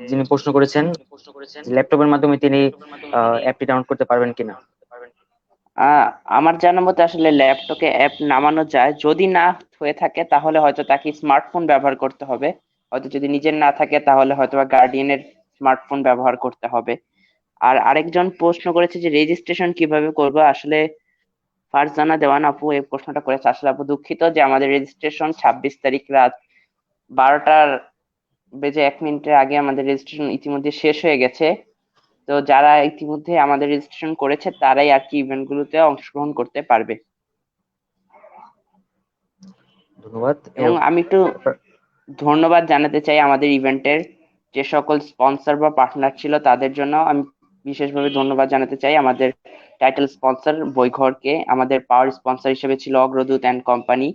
যিনি প্রশ্ন করেছেন ল্যাপটপের মাধ্যমে তিনি অ্যাপটি ডাউনলোড করতে পারবেন কিনা। আমার জানার মতে আসলে ল্যাপটপে অ্যাপ নামানো যায়, যদি না হয়ে থাকে তাহলে হয়তো তাকে স্মার্টফোন ব্যবহার করতে হবে। হয়তো যদি নিজের না থাকে তাহলে হয়তো বা গার্ডিয়ানের স্মার্টফোন ব্যবহার করতে হবে। আর আরেকজন প্রশ্ন করেছে যে রেজিস্ট্রেশন কিভাবে করবো। আসলে ফারজানা দেওয়ান আপু এই প্রশ্নটা করেছে। আসলে আপু দুঃখিত যে আমাদের রেজিস্ট্রেশন 26 তারিখ রাত 12টা বেজে 1 মিনিটের আগে আমাদের রেজিস্ট্রেশন ইতিমধ্যে শেষ হয়ে গেছে। তো যারা ইতিমধ্যে আমাদের রেজিস্ট্রেশন করেছে তারাই আর কি ইভেন্ট গুলোতে অংশগ্রহণ করতে পারবে। ধন্যবাদ। এবং আমি একটু ধন্যবাদ জানাতে চাই আমাদের ইভেন্টের যে সকল স্পন্সর বা পার্টনার ছিল তাদের জন্য। আমি বিশেষভাবে ধন্যবাদ জানাতে চাই আমাদের টাইটেল স্পন্সর বইঘরকে। আমাদের পাওয়ার স্পন্সর হিসেবে ছিল অগ্রদূত অ্যান্ড কোম্পানি।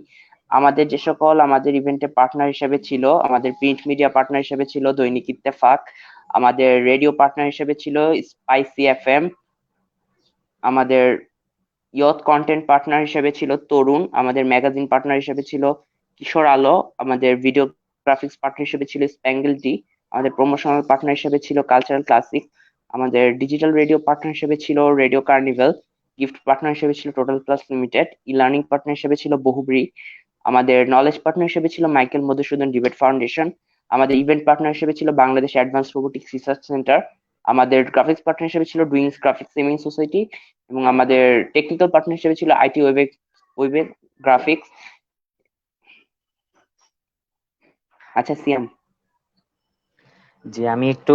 আমাদের যে সকল আমাদের ইভেন্টে পার্টনার হিসেবে ছিল, আমাদের প্রিন্ট মিডিয়া পার্টনার হিসেবে ছিল দৈনিক ইত্তেফাক, আমাদের রেডিও পার্টনার হিসেবে ছিল স্পাইসি এফএম, আমাদের ইয়থ কন্টেন্ট পার্টনার হিসেবে ছিল তরুণ, আমাদের ম্যাগাজিন পার্টনার হিসেবে ছিল কিশোর আলো, আমাদের ভিডিও গ্রাফিক্স পার্টনার হিসেবে ছিল স্প্যাঙ্গেল টি, আমাদের প্রমোশনাল পার্টনার হিসেবে ছিল কালচারাল ক্লাসিক, আমাদের ডিজিটাল রেডিও পার্টনার হিসেবে ছিল রেডিও কার্নিভেল, গিফট পার্টনার হিসেবে ছিল total plus limited, e learning partner হিসেবে ছিল বহুব্রি, আমাদের নলেজ পার্টনার হিসেবে ছিল মাইকেল মধুসূদন ডিবেট ফাউন্ডেশন, আমাদের ইভেন্ট পার্টনার হিসেবে ছিল Bangladesh advance robotics research centre, আমাদের গ্রাফিক্স পার্টনার হিসেবে ছিল ডুইংস গ্রাফিক্স সেমিং সোসাইটি, এবং আমাদের টেকনিক্যাল পার্টনার হিসেবে ছিল আইটি ওয়েবে গ্রাফিক্স। আচ্ছা সিয়াম। জি, আমি একটু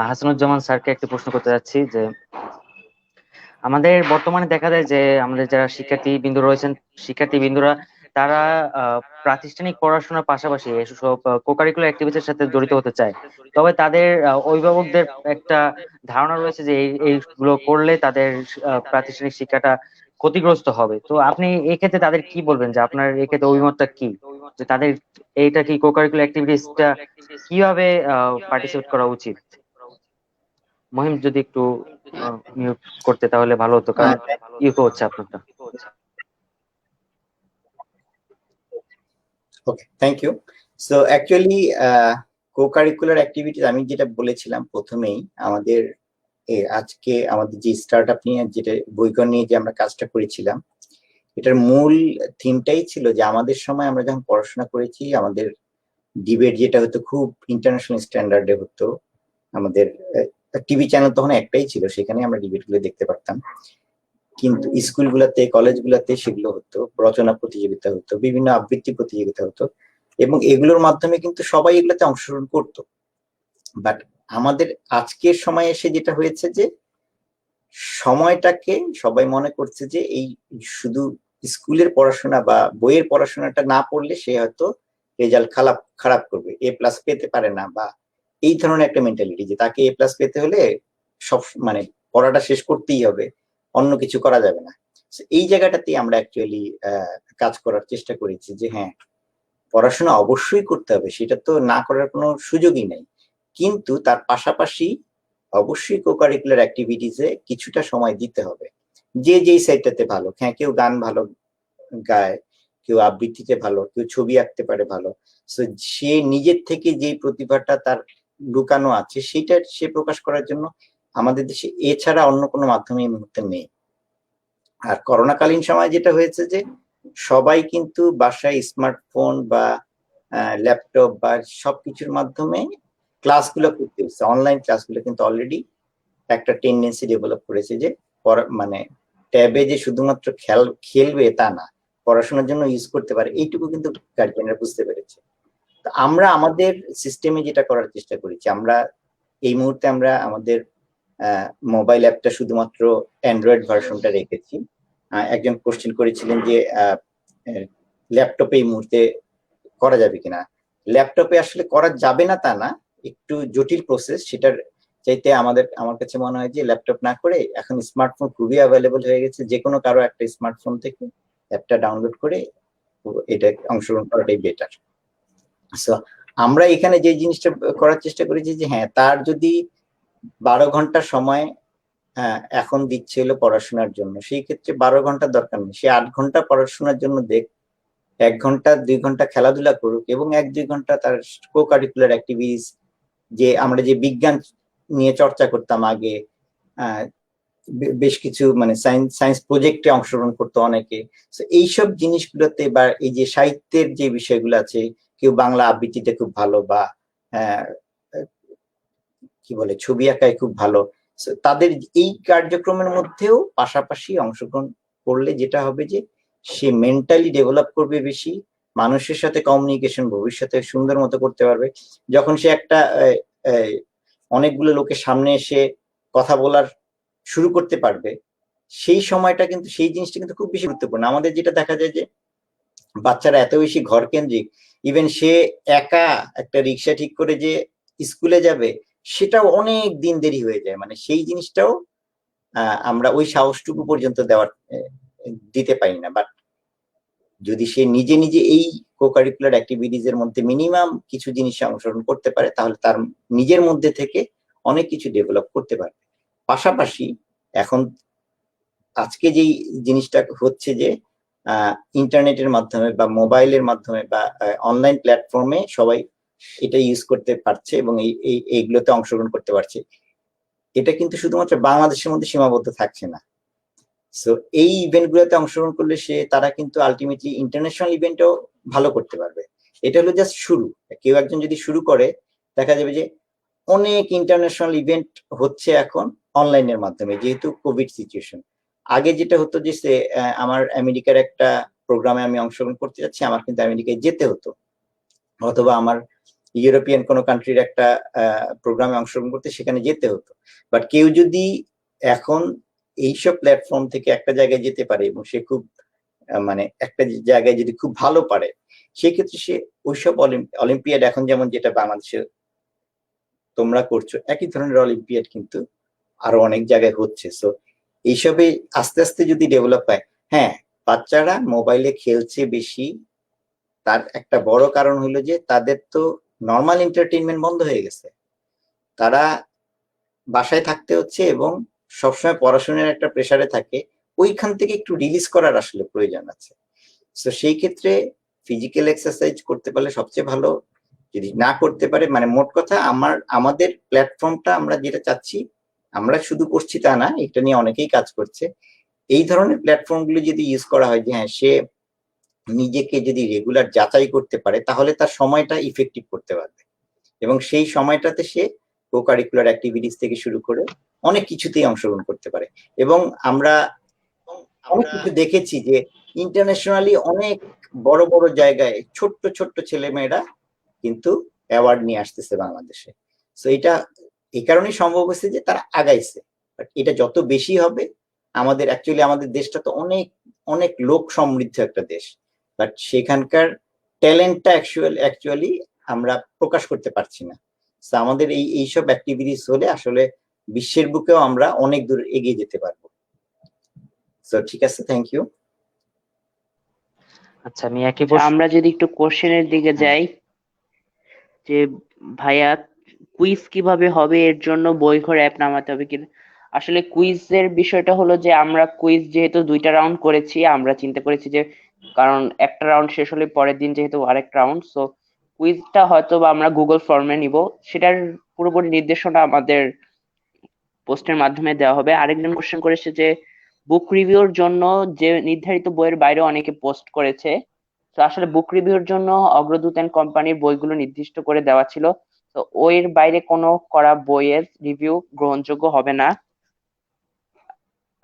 হাসানুজ্জামান স্যারকে একটা প্রশ্ন করতে যাচ্ছি যে আমাদের বর্তমানে দেখা যায় যে আমাদের যারা শিক্ষার্থীবৃন্দরা তারা প্রাতিষ্ঠানিক পড়াশোনার পাশাপাশি এসব কোকারিকুলার অ্যাক্টিভিটির সাথে জড়িত হতে চায়। তবে তাদের অভিভাবকদের একটা ধারণা রয়েছে যে এইগুলো করলে তাদের প্রাতিষ্ঠানিক শিক্ষাটা ক্ষতিগ্রস্ত হবে। তো আপনি এক্ষেত্রে তাদের কি বলবেন, যে আপনার এক্ষেত্রে অভিমতটা কি, যে তাদের এইটা কি কোকারিকুলার অ্যাক্টিভিটিসটা কিভাবে পার্টিসিপেট করা উচিত? মহিম যদি একটু মিউট করতে তাহলে ভালো হতো, কারণ ইকো হচ্ছে আপনারটা। ওকে, thank you. So actually কো-কারিকুলার activities আমি যেটা বলেছিলাম প্রথমেই, আমাদের আজকে আমাদের যে স্টার্টআপ নিয়ে যেটা বইকর নিয়ে যে আমরা কাজটা করেছিলাম, এটার মূল থিমটাই ছিল যে আমাদের সময় আমরা যখন পড়াশোনা করেছি আমাদের ডিবেট যেটা হতো খুব ইন্টারন্যাশনাল স্ট্যান্ডার্ডে হতো। আমাদের টিভি চ্যানেল তখন একটাই ছিল, সেখানে আমরা ডিবেটগুলো দেখতে পারতাম। কিন্তু স্কুলগুলোতে কলেজগুলোতে সেগুলো হতো, রচনা প্রতিযোগিতা হতো, বিভিন্ন আবৃত্তি প্রতিযোগিতা হতো, এবং এগুলোর মাধ্যমে কিন্তু সবাই এগুলোতে অংশগ্রহণ করতো। বাট আমাদের আজকের সময় এসে যেটা হয়েছে যে সময়টাকে সবাই মনে করছে যে এই শুধু স্কুলের পড়াশোনা বা বইয়ের পড়াশোনাটা না পড়লে সে হয়তো রেজাল্ট খারাপ করবে, A+ পেতে পারে না, বা এই ধরনের একটা মেন্টালিটি যে তাকে A+ পেতে হলে সব মানে পড়াটা শেষ করতেই হবে, অন্য কিছু করা যাবে না। এই জায়গাটাতেই আমরা অ্যাকচুয়ালি কাজ করার চেষ্টা করেছি যে হ্যাঁ, পড়াশোনা অবশ্যই করতে হবে, সেটা তো না করার কোনো সুযোগই নেই, কিন্তু তার পাশাপাশি অবশ্যই কোকারিকুলার অ্যাক্টিভিটিসে কিছুটা সময় দিতে হবে। যে যেই সাইডটাতে ভালো, হ্যাঁ কেউ গান ভালো গায়, কেউ আবৃত্তিতে ভালো, কেউ ছবি আঁকতে পারে ভালো, সো সে নিজের থেকে যেই প্রতিভাটা তার লুকানো আছে সেটা সে প্রকাশ করার জন্য আমাদের দেশে এছাড়া অন্য কোনো মাধ্যম এই মুহূর্তে নেই। আর করোনাকালীন সময় যেটা হয়েছে যে সবাই কিন্তু বাসায় স্মার্টফোন বা ল্যাপটপ বা সবকিছুর মাধ্যমে ক্লাসগুলো করতে হচ্ছে। অনলাইন ক্লাসগুলো কিন্তু অলরেডি একটা টেন্ডেন্সি ডেভেলপ করেছে যে মানে ট্যাবে যে শুধুমাত্র খেলবে তা না, পড়াশোনার জন্য ইউজ করতে পারে, এইটুকু কিন্তু গার্জিয়ানরা বুঝতে পেরেছে। তো আমরা আমাদের সিস্টেমে যেটা করার চেষ্টা করেছি, আমরা এই মুহূর্তে আমরা আমাদের মোবাইল অ্যাপটা শুধুমাত্র অ্যান্ড্রয়েড ভার্সনটা রেখেছি। একজন কোশ্চেন করেছিলেন যে ল্যাপটপে এই মুহূর্তে করা যাবে কিনা। ল্যাপটপে আসলে করা যাবে না তা না, একটু জটিল প্রসেস, সেটার চাইতে আমার কাছে মনে হয় যে ল্যাপটপ না করে এখন স্মার্টফোন খুবই অ্যাভেলেবল হয়ে গেছে, যে কোনো কারো একটা স্মার্টফোন থেকে অ্যাপটা ডাউনলোড করে এটা অংশগ্রহণ করাটাই বেটার। সো আমরা এখানে যে জিনিসটা করার চেষ্টা করেছি যে হ্যাঁ, তার যদি 12 ঘন্টা সময় এখন দিচ্ছে হলো পড়াশোনার জন্য, সেই ক্ষেত্রে 12 ঘন্টার দরকার নেই, সে 8 ঘন্টা পড়াশোনার জন্য দেখ, 1 ঘন্টা 2 ঘন্টা খেলাধুলা করুক, এবং 1-2 ঘন্টা তার কো কারিকুলার অ্যাক্টিভিটিস, যে আমরা যে বিজ্ঞান নিয়ে চর্চা করতাম আগে, বেশ কিছু মানে সায়েন্স প্রজেক্টে অংশগ্রহণ করতো অনেকে, এইসব জিনিসগুলোতে, বা এই যে সাহিত্যের যে বিষয়গুলো আছে, কেউ বাংলা আবৃত্তিতে খুব ভালো, বা কি বলে ছবি আঁকায় খুব ভালো, তাদের এই কার্যক্রমের মধ্যেও পাশাপাশি অংশগ্রহণ করলে যেটা হবে যে সে মেন্টালি ডেভেলপ করবে বেশি, মানুষের সাথে কমিউনিকেশন ভবিষ্যতে সুন্দর মতো করতে পারবে। যখন সে একটা অনেকগুলো লোকের সামনে এসে কথা বলার শুরু করতে পারবে, সেই সময়টা কিন্তু, সেই জিনিসটা কিন্তু খুব বেশি গুরুত্বপূর্ণ। আমাদের যেটা দেখা যায় যে বাচ্চারা এত বেশি ঘর কেন্দ্রিক, ইভেন সে একা একটা রিক্সা ঠিক করে যে স্কুলে যাবে সেটাও অনেক দিন দেরি হয়ে যায়, মানে সেই জিনিসটাও আমরা ওই সাহসটুকু পর্যন্ত দিতে পারি না। বাট যদি সে নিজে নিজে এই কোকারিকুলার অ্যাক্টিভিটিস এর মধ্যে মিনিমাম কিছু জিনিসে অংশগ্রহণ করতে পারে, তাহলে তার নিজের মধ্যে থেকে অনেক কিছু ডেভেলপ করতে পারবে। পাশাপাশি এখন আজকে যেই জিনিসটা হচ্ছে যে ইন্টারনেটের মাধ্যমে বা মোবাইলের মাধ্যমে বা অনলাইন প্ল্যাটফর্মে সবাই এটা ইউজ করতে পারছে এবং এইগুলোতে অংশগ্রহণ করতে পারছে, এটা কিন্তু শুধুমাত্র বাংলাদেশের মধ্যে সীমাবদ্ধ থাকছে না। সো এই ইভেন্ট গুলোতে অংশগ্রহণ করলে তারা কিন্তু আলটিমেটলি ইন্টারন্যাশনাল ইভেন্টও ভালো করতে পারবে। এটা হলো জাস্ট শুরু। কেউ একজন যদি শুরু করে, দেখা যাবে যে অনেক ইন্টারন্যাশনাল ইভেন্ট হচ্ছে এখন অনলাইনের মাধ্যমে, যেহেতু কোভিড সিচুয়েশন। আগে যেটা হতো যে আমার আমেরিকার একটা প্রোগ্রামে আমি অংশগ্রহণ করতে যাচ্ছি, আমার কিন্তু আমেরিকায় যেতে হতো, অথবা আমার ইউরোপিয়ান কোনো কান্ট্রির একটা প্রোগ্রামে অংশগ্রহণ করতে সেখানে যেতে হতো। বাট কেউ যদি এখন এইসব প্ল্যাটফর্ম থেকে একটা জায়গায় যেতে পারে এবং সে খুব মানে একটা জায়গায় যদি খুব ভালো পারে, সেক্ষেত্রে সে ওইসব অলিম্পিয়াড, এখন যেমন যেটা বাংলাদেশে তোমরা করছো, একই ধরনের অলিম্পিয়াড কিন্তু আরো অনেক জায়গায় হচ্ছে। সো এইসবে আস্তে আস্তে যদি ডেভেলপ হয়, হ্যাঁ বাচ্চারা মোবাইলে খেলছে বেশি, তার একটা বড় কারণ হলো যে তাদের তো নর্মাল এন্টারটেইনমেন্ট বন্ধ হয়ে গেছে, তারা বাসায় থাকতে হচ্ছে এবং সবসময় পড়াশোনার একটা প্রেসারে থাকে, ওইখান থেকে একটু রিলিজ করার আসলে প্রয়োজন আছে। তো সেই ক্ষেত্রে ফিজিক্যাল এক্সারসাইজ করতে পারলে সবচেয়ে ভালো, যদি না করতে পারে, মানে মোট কথা আমাদের প্ল্যাটফর্মটা আমরা যেটা চাচ্ছি, আমরা শুধু করছি তা না, এটা নিয়ে অনেকেই কাজ করছে। এই ধরনের প্ল্যাটফর্মগুলো যদি ইউজ করা হয় যে হ্যাঁ, সে নিজেকে যদি রেগুলার যাচাই করতে পারে, তাহলে তার সময়টা ইফেক্টিভ করতে পারবে এবং সেই সময়টাতে সে কো কারিকুলার অ্যাক্টিভিটিস থেকে শুরু করে অনেক কিছুতেই অংশগ্রহণ করতে পারে। এবং আমরা অনেক কিছু দেখেছি যে ইন্টারন্যাশনালি অনেক বড় বড় জায়গায় ছোট্ট ছোট্ট ছেলেমেয়েরা কিন্তু অ্যাওয়ার্ড নিয়ে আসতেছে বাংলাদেশে। সো এটা এই কারণেই সম্ভব হয়েছে যে তারা আগাইছে। বাট এটা যত বেশি হবে, আমাদের অ্যাকচুয়ালি আমাদের দেশটা তো অনেক অনেক লোক সমৃদ্ধ একটা দেশ, বাট সেখানকার ট্যালেন্টটা অ্যাকচুয়ালি আমরা প্রকাশ করতে পারছি না। তো আমাদের এইসব অ্যাক্টিভিটিস হলে আসলে বিশ্বের বুকেও আমরা অনেক দূর এগিয়ে যেতে পারবো। তো ঠিক আছে, থ্যাংক ইউ। আচ্ছা, আমি একই প্রশ্ন আমরা যদি একটু কোশ্চেনের দিকে যাই, যে ভাইয়া কুইজ কিভাবে হবে, এর জন্য বইঘর অ্যাপ নামাতে হবে কিনা। আসলে কুইজের বিষয়টা হলো যে আমরা কুইজ যেহেতু 2টা রাউন্ড করেছি, আমরা চিন্তা করেছি যে কারণ একটা রাউন্ড শেষ হলে পরের দিন যেহেতু আরেকটা রাউন্ড, সো কুইজটা হয়তো বা আমরা গুগল ফর্মে নিব, সেটার পুরোপুরি নির্দেশনা আমাদের পোস্টের মাধ্যমে দেওয়া হবে। আরেকজন কোশ্চেন করেছে যে বুক রিভিউর জন্য যে নির্ধারিত বইয়ের বাইরে অনেকে পোস্ট করেছে, তো আসলে বুক রিভিউর জন্য অগ্রদূত এন্ড কোম্পানির বইগুলো নির্দিষ্ট করে দেওয়া ছিল, তো ওইর বাইরে কোনো করা বইয়ের রিভিউ গ্রহণযোগ্য হবে না।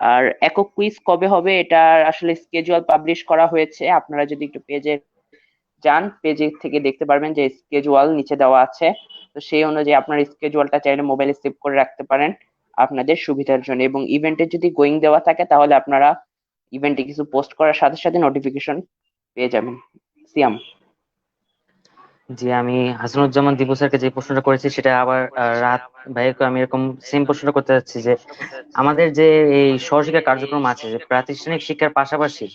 আর একক কুইজ কবে হবে এটা আসলে স্কেজুয়াল পাবলিশ করা হয়েছে, আপনারা যদি একটু পেজে যান, পেজে থেকে দেখতে পারবেন যে স্কেজুয়াল নিচে দেওয়া আছে, তো সেই অনুযায়ী আপনার স্কেজুয়ালটা চাইলে মোবাইলে সেভ করে রাখতে পারেন আপনাদের সুবিধার জন্য। এবং ইভেন্টে যদি গোয়িং দেওয়া থাকে তাহলে আপনারা ইভেন্টে কিছু পোস্ট করার সাথে সাথে নোটিফিকেশন পেয়ে যাবেন। সিয়াম। জি, আমি হাসানুজ্জামান দিবু স্যারকে যে প্রশ্নটা করেছি সেটা আবার রাত ভাইকে আমি এরকম সেম প্রশ্নটা করতে চাচ্ছি যে আমাদের যে এই সহশিক্ষা কার্যক্রম আছে, যে প্রাতিষ্ঠানিক শিক্ষার পাশাপাশি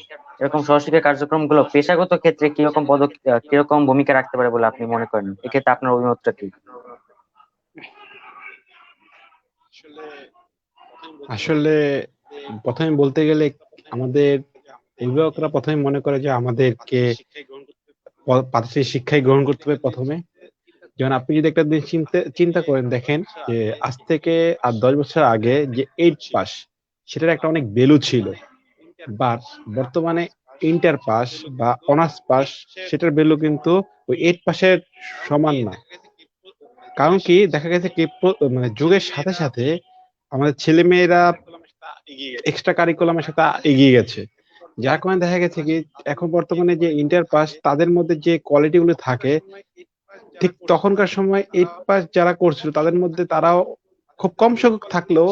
এরকম সহশিক্ষা কার্যক্রম গুলো পেশাগত ক্ষেত্রে কিরকম ভূমিকা রাখতে পারে বলে আপনি মনে করেন? এক্ষেত্রে আপনার অভিমতটা কি? আসলে প্রথমে বলতে গেলে আমাদের অভিভাবকরা প্রথমে মনে করে যে আমাদেরকে প্রাতিষ্ঠানিক শিক্ষাই গ্রহণ করতে হবে প্রথমে। যেমন আপনি যদি একটা দিন চিন্তা করেন, দেখেন যে আজ থেকে আর 10 বছর আগে যে 8 পাস, সেটার একটা অনেক ভ্যালু ছিল, বাট বর্তমানে ইন্টার পাস বা অনার্স পাস, সেটার ভ্যালু কিন্তু ওই 8 পাসের সমান না। কারণ কি দেখা গেছে কি মানে যুগের সাথে সাথে আমাদের ছেলে মেয়েরা এক্সট্রা কারিকুলামের সাথে এগিয়ে গেছে, যার কারণে দেখা গেছে কি এখন বর্তমানে যে ইন্টার পাস তাদের মধ্যে যে কোয়ালিটি গুলো থাকে, ঠিক তখনকার সময় 8 পাস যারা করছিল তাদের মধ্যে তারাও খুব কম সংখ্যক থাকলেও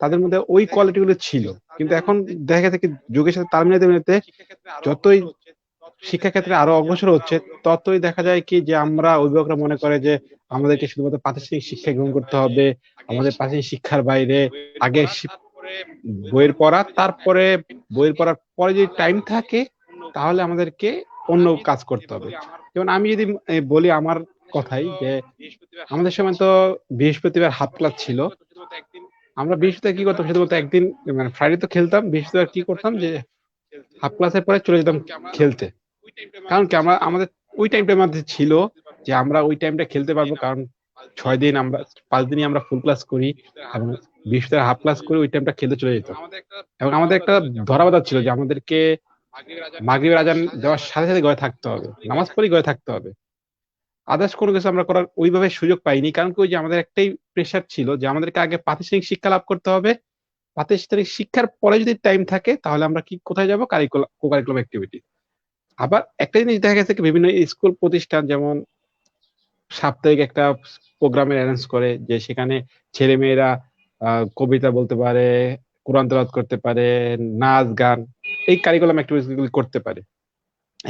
তাদের মধ্যে ওই কোয়ালিটি গুলো ছিল। কিন্তু এখন দেখা গেছে কি যুগের সাথে তাল মিলাতে মিলাতে যতই শিক্ষাক্ষেত্রে আরো অগ্রসর হচ্ছে, ততই দেখা যায় কি যে আমরা অভিভাবকরা মনে করে যে আমাদেরকে শুধুমাত্র প্রাতিষ্ঠানিক শিক্ষা গ্রহণ করতে হবে, আমাদের প্রাতিষ্ঠানিক শিক্ষার বাইরে আগে বইয়ের পড়া, তারপরে বইয়ের পড়ার পরে যদি টাইম থাকে তাহলে আমাদেরকে অন্য কাজ করতে হবে। যেমন আমি যদি বলি আমার কথাই, যে আমাদের সময় তো বৃহস্পতিবার হাফ ক্লাস ছিল, আমরা বৃহস্পতিবার কি করতাম, শুধুমাত্র একদিন মানে ফ্রাইডে তো খেলতাম, বৃহস্পতিবার কি করতাম যে হাফ ক্লাসের পরে চলে যেতাম খেলতে। কারণ কি আমাদের ওই টাইমটার মধ্যে ছিল যে আমরা ওই টাইমটা খেলতে পারবো, কারণ 6 দিন আমরা 5 দিনই আমরা ফুল ক্লাস করি এবং বৃহস্পতিবার হাফ ক্লাস করে ওই টাইমটা খেলতে চলে যেতাম। এবং আমাদের একটা ধরাবাধা ছিল যে আমাদেরকে মাগরিবের আজান দেওয়ার সাথে সাথে ঘরে থাকতে হবে, নামাজ পড়ে ঘরে থাকতে হবে। আদার্স কোনো কিছু আমরা করার ওইভাবে সুযোগ পাইনি, কারণ কি ওই যে আমাদের একটাই প্রেশার ছিল যে আমাদেরকে আগে প্রাতিষ্ঠানিক শিক্ষা লাভ করতে হবে, প্রাতিষ্ঠানিক শিক্ষার পরে যদি টাইম থাকে তাহলে আমরা কি কোথায় যাবো, কো-কারিকুলাম অ্যাক্টিভিটি। আবার একটা জিনিস দেখা গেছে কি বিভিন্ন স্কুল প্রতিষ্ঠান যেমন সাপ্তাহিক একটা প্রোগ্রামের অ্যারেঞ্জ করে, যে সেখানে ছেলে মেয়েরা কবিতা বলতে পারে, কোরআন তেলাওয়াত করতে পারে, নাচ গান, এই কারিকুলাম অ্যাক্টিভিটি করতে পারে।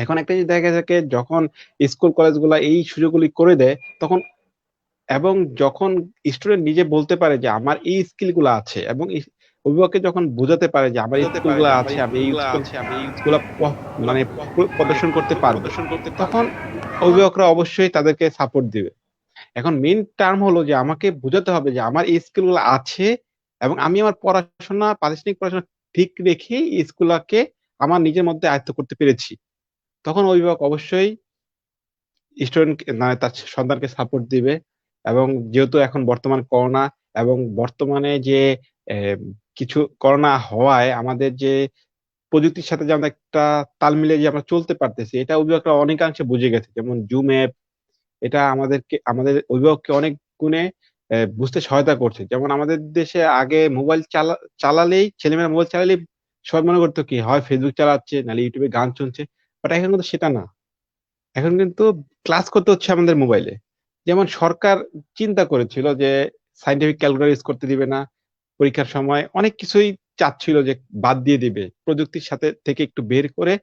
এখন একটা জিনিস দেখা গেছে যখন স্কুল কলেজগুলো এই সুযোগগুলি করে দেয় তখন, এবং যখন স্টুডেন্ট নিজে বলতে পারে যে আমার এই স্কিল গুলো আছে, এবং অভিভাবককে যখন বোঝাতে পারে যে আমার এই স্কিল গুলো আছে, আমি এই স্কিল মানে প্রদর্শন করতে পারবো, তখন অভিভাবকরা অবশ্যই তাদেরকে সাপোর্ট দিবে। এখন মেইন টার্ম হলো যে আমাকে বোঝাতে হবে যে আমার এই স্কিল গুলো আছে এবং আমি আমার প্রাতিষ্ঠানিক পড়াশোনা ঠিক রেখে এই স্কিলগুলোকে আমার নিজের মধ্যে আয়ত্ত করতে পেরেছি। তখন অভিভাবক অবশ্যই স্টুডেন্ট মানে তার সন্তানকে সাপোর্ট দিবে। এবং যেহেতু এখন বর্তমান করোনা, এবং বর্তমানে যে কিছু করোনা হওয়ায় আমাদের যে প্রযুক্তির সাথে যে আমরা একটা তাল মিলিয়ে যে আমরা চলতে পারতেছি, এটা অভিভাবকরা অনেকাংশে বুঝে গেছে। যেমন জুম অ্যাপ, এটা আমাদের অভিভাবককে অনেক গুণে বুঝতে সহায়তা করছে। যেমন আমাদের দেশে আগে মোবাইল চালালেই ছেলেমেয়েরা মোবাইল চালালেই সবাই মনে করতো কি হয় ফেসবুক চালাচ্ছে, নাহলে ইউটিউবে গান শুনছে, বাট এখন কিন্তু সেটা না। এখন কিন্তু ক্লাস করতে হচ্ছে আমাদের মোবাইলে। যেমন সরকার চিন্তা করেছিল যে সাইন্টিফিক ক্যালকুলেটর ইউজ করতে দিবে না, পরীক্ষার সময় অনেক কিছুই চাচ্ছিল যে বাদ দিয়ে দিবে, প্রযুক্তির সাথে থেকে একটু বের করে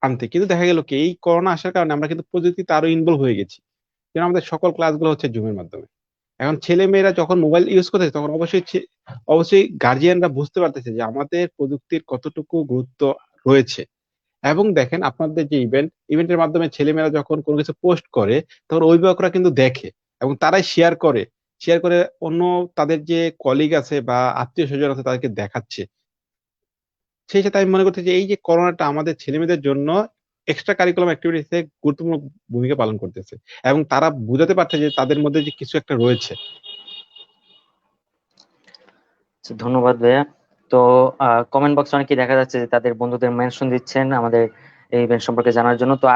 আনতে। কিন্তু দেখা গেল কি, এই করোনা আসার কারণে আমরা কিন্তু প্রযুক্তিতে আরো ইনভলভ হয়ে গেছি, যেন আমাদের সকল ক্লাসগুলো হচ্ছে জুমের মাধ্যমে। এখন ছেলে মেয়েরা যখন মোবাইল ইউজ করতেছে তখন অবশ্যই অবশ্যই গার্জিয়ানরা বুঝতে পারতেছে যে আমাদের প্রযুক্তির কতটুকু গুরুত্ব রয়েছে। এবং দেখেন আপনাদের যে ইভেন্টের মাধ্যমে ছেলেমেয়েরা যখন কোনো কিছু পোস্ট করে, তখন অভিভাবকরা কিন্তু দেখে এবং তারাই শেয়ার করে অন্য তাদের যে কলিগ আছে বা আত্মীয় স্বজন আছে তাদেরকে দেখাচ্ছে। সেই সাথে আমি মনে করতে যে এই যে করোনাটা আমাদের ছেলেমেয়েদের জন্য এক্সট্রা কারিকুলাম অ্যাক্টিভিটিসে গুরুত্বপূর্ণ ভূমিকা পালন করতেছে, এবং তারা বুঝাতে পারছে যে তাদের মধ্যে যে কিছু একটা রয়েছে। আচ্ছা, ধন্যবাদ ভাইয়া। তো কমেন্ট বক্সে অনেকেই দেখা যাচ্ছে যে তাদের বন্ধুদের মেনশন দিচ্ছেন আমাদের এই ইভেন্ট সম্পর্কে জানার জন্য। তো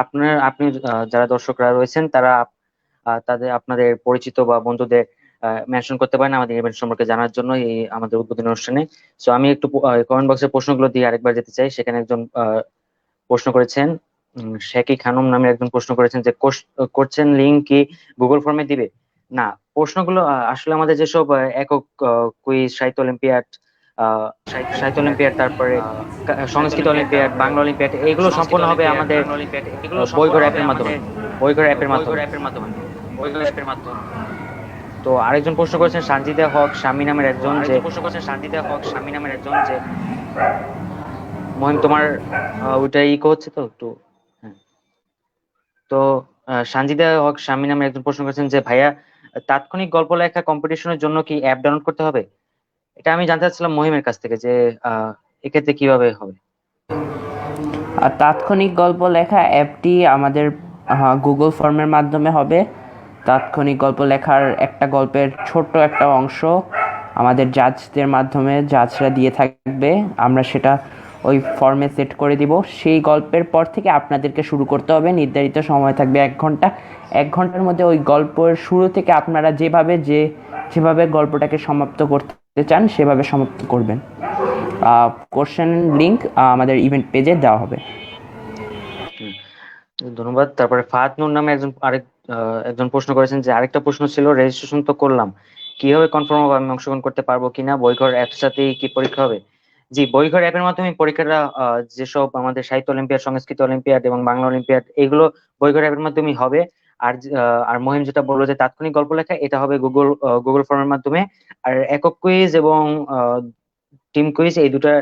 আপনি যারা দর্শকরা রয়েছেন তারা আপনাদের পরিচিত বা বন্ধুদের মেনশন করতে পারেন আমাদের ইভেন্ট সম্পর্কে জানার জন্য এই আমাদের উদ্বোধনী অনুষ্ঠানে। সো আমি একটু কমেন্ট বক্সের প্রশ্নগুলো দিয়ে আরেকবার যেতে চাই। সেখানে একজন প্রশ্ন করেছেন, শেকি খানম নামে একজন প্রশ্ন করেছেন যে কোশ্চেন লিঙ্ক কি গুগল ফর্মে দিবে? না, প্রশ্নগুলো আসলে আমাদের যেসব একক কুইজ, সাহিত্য অলিম্পিয়াড, সাহিত্য অলিম্পিয়াড, তারপরে সংস্কৃত অলিম্পিয়াড, বাংলা অলিম্পিয়াড, এগুলো সম্পূর্ণ হবে আমাদের বইঘর অ্যাপের মাধ্যমে। বইঘর অ্যাপের মাধ্যমে। তো আরেকজন প্রশ্ন করেছেন সানজিদা হক স্বামী নামের একজন যে মহিম তোমার ওইটা ইকো হচ্ছে তো একটু। হ্যাঁ। তো সানজিদা হক স্বামী নামের একজন প্রশ্ন করেছেন যে ভাইয়া, তাৎক্ষণিক গল্প লেখা কম্পিটিশনের জন্য কি অ্যাপ ডাউনলোড করতে হবে? এটা আমি জানতে চাচ্ছিলাম মহিমের কাছ থেকে যে এক্ষেত্রে কিভাবে হবে। আর তাৎক্ষণিক গল্প লেখা অ্যাপটি আমাদের গুগল ফর্মের মাধ্যমে হবে। তাৎক্ষণিক গল্প লেখার একটা গল্পের ছোট্ট একটা অংশ আমাদের জাজদের মাধ্যমে জাজরা দিয়ে থাকবে, আমরা সেটা ওই ফর্মে সেট করে দিব। সেই গল্পের পর থেকে আপনাদেরকে শুরু করতে হবে। নির্ধারিত সময় থাকবে 1 ঘন্টা। 1 ঘন্টার মধ্যে ওই গল্পের শুরু থেকে আপনারা যেভাবে গল্পটাকে সমাপ্ত করতে চান সেভাবে সমাপ্ত করবেন। কোশ্চেন লিঙ্ক আমাদের ইভেন্ট পেজে দেওয়া হবে। ধন্যবাদ। তারপরে ফাহাদ নূর নামে একজন প্রশ্ন করেছেন যে আরেকটা প্রশ্ন ছিল, রেজিস্ট্রেশন তো করলাম, কিভাবে কনফার্ম হবে আমি অংশগ্রহণ করতে পারবো কিনা? বইঘর অ্যাপের সাথেই কি পরীক্ষা হবে? জি, বইঘর অ্যাপের মাধ্যমে পরীক্ষাটা যেসব আমাদের সাহিত্য অলিম্পিয়াড, সংস্কৃত অলিম্পিয়াড এবং বাংলা অলিম্পিয়াড, এগুলো বইঘর অ্যাপের মাধ্যমেই হবে। আর মহিম যেটা বললো যে তাৎক্ষণিক গল্প লেখা, এটা হবে গুগল ফর্মের মাধ্যমে। আর একক কুইজ এবং টিম কুইজ, এই দুটা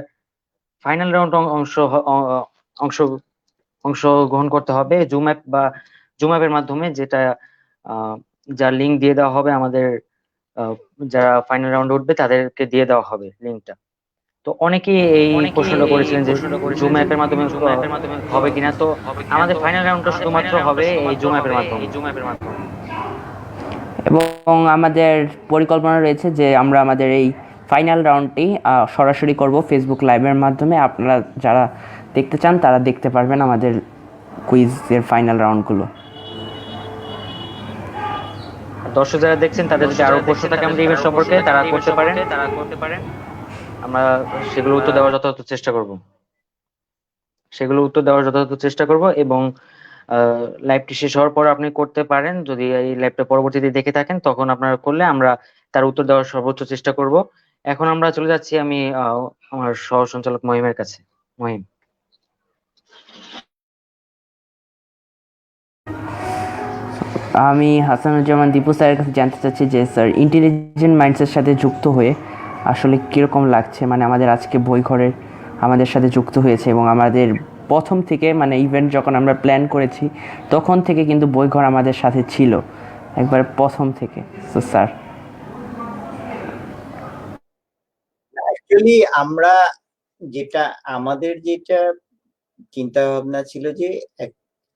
ফাইনাল রাউন্ড অংশ অংশগ্রহণ করতে হবে জুম অ্যাপের মাধ্যমে, যেটা যার লিঙ্ক দিয়ে দেওয়া হবে আমাদের যারা ফাইনাল রাউন্ডে উঠবে তাদেরকে দিয়ে দেওয়া হবে লিঙ্কটা। তো অনেকেই এই প্রশ্নটা করেছিলেন যে জুম অ্যাপের মাধ্যমে হবে কিনা। তো আমাদের ফাইনাল রাউন্ডটা শুধুমাত্র হবে এই জুম অ্যাপের মাধ্যমে। এবং আমাদের পরিকল্পনা রয়েছে যে আমরা আমাদের এই ফাইনাল রাউন্ডটি সরাসরি করব ফেসবুক লাইভের মাধ্যমে। আপনারা যারা দেখতে চান তারা দেখতে পারবেন আমাদের কুইজের ফাইনাল রাউন্ডগুলো। দর্শক যারা দেখছেন তাদের যদি আরো প্রশ্ন থাকে আমাদের ইভেন্ট সম্পর্কে তারা করতে পারেন। আমরা সেগুলো উত্তর দেওয়ার যথাযথ চেষ্টা করব এবং লাইভটি শেষ হওয়ার পর আপনি করতে পারেন। যদি এই লাইভটা পরবর্তীতে দেখে থাকেন তখন আপনারা করলে আমরা তার উত্তর দেওয়ার সর্বোচ্চ চেষ্টা করব। এখন আমরা চলে যাচ্ছি আমি আমার সহ সঞ্চালক মহিমের কাছে। মহিম। আমি হাসানুজ্জামান দীপু স্যারের কাছে জানতে চাচ্ছি যে স্যার, ইন্টেলিজেন্ট মাইন্ডসের সাথে যুক্ত হয়ে আসলে কীরকম লাগছে? মানে আমাদের আজকে বইঘরের আমাদের সাথে যুক্ত হয়েছে এবং আমাদের প্রথম থেকে মানে ইভেন্ট যখন আমরা প্ল্যান করেছি তখন থেকে কিন্তু বইঘর আমাদের সাথে ছিল একবার প্রথম থেকে। তো স্যার, অ্যাকচুয়ালি আমাদের যেটা চিন্তা ভাবনা ছিল যে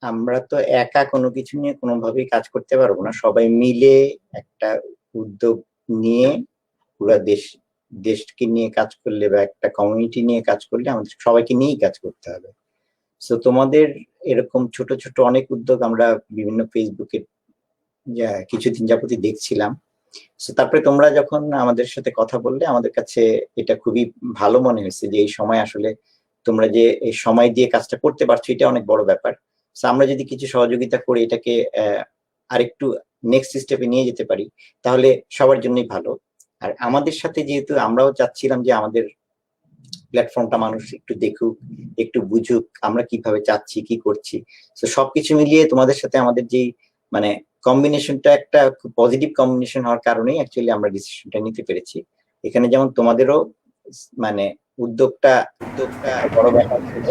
আমরা তো একা কোনো কিছু নিয়ে কোনোভাবেই কাজ করতে পারবো না, সবাই মিলে একটা উদ্যোগ নিয়ে পুরো দেশকে নিয়ে কাজ করলে বা একটা কমিউনিটি নিয়ে কাজ করলে আমাদের সবাইকে নিয়েই কাজ করতে হবে। সো তোমাদের এরকম ছোট ছোট অনেক উদ্যোগ আমরা বিভিন্ন ফেসবুকে কিছুদিন যাবতই দেখছিলাম। সো তারপরে তোমরা যখন আমাদের সাথে কথা বললে আমাদের কাছে এটা খুবই ভালো মনে হয়েছে যে এই সময় আসলে তোমরা যে এই সময় দিয়ে কাজটা করতে পারছো এটা অনেক বড় ব্যাপার। আমরা যদি কিছু সহযোগিতা করি এটাকে আরেকটু নেক্সট স্টেপে নিয়ে যেতে পারি তাহলে সবার জন্যই ভালো। আর আমাদের সাথে যেহেতু আমরাও চাচ্ছিলাম যে আমাদের প্ল্যাটফর্মটা মানুষ একটু দেখুক, একটু বুঝুক আমরা কিভাবে চাচ্ছি কি করছি, তো সবকিছু মিলিয়ে তোমাদের সাথে আমাদের যেই মানে কম্বিনেশনটা একটা খুব পজিটিভ কম্বিনেশন হওয়ার কারণেই অ্যাকচুয়ালি আমরা ডিসিশনটা নিতে পেরেছি। এখানে যেমন তোমাদেরও মানে উদ্যোগটা বড় ব্যাপার ছিল,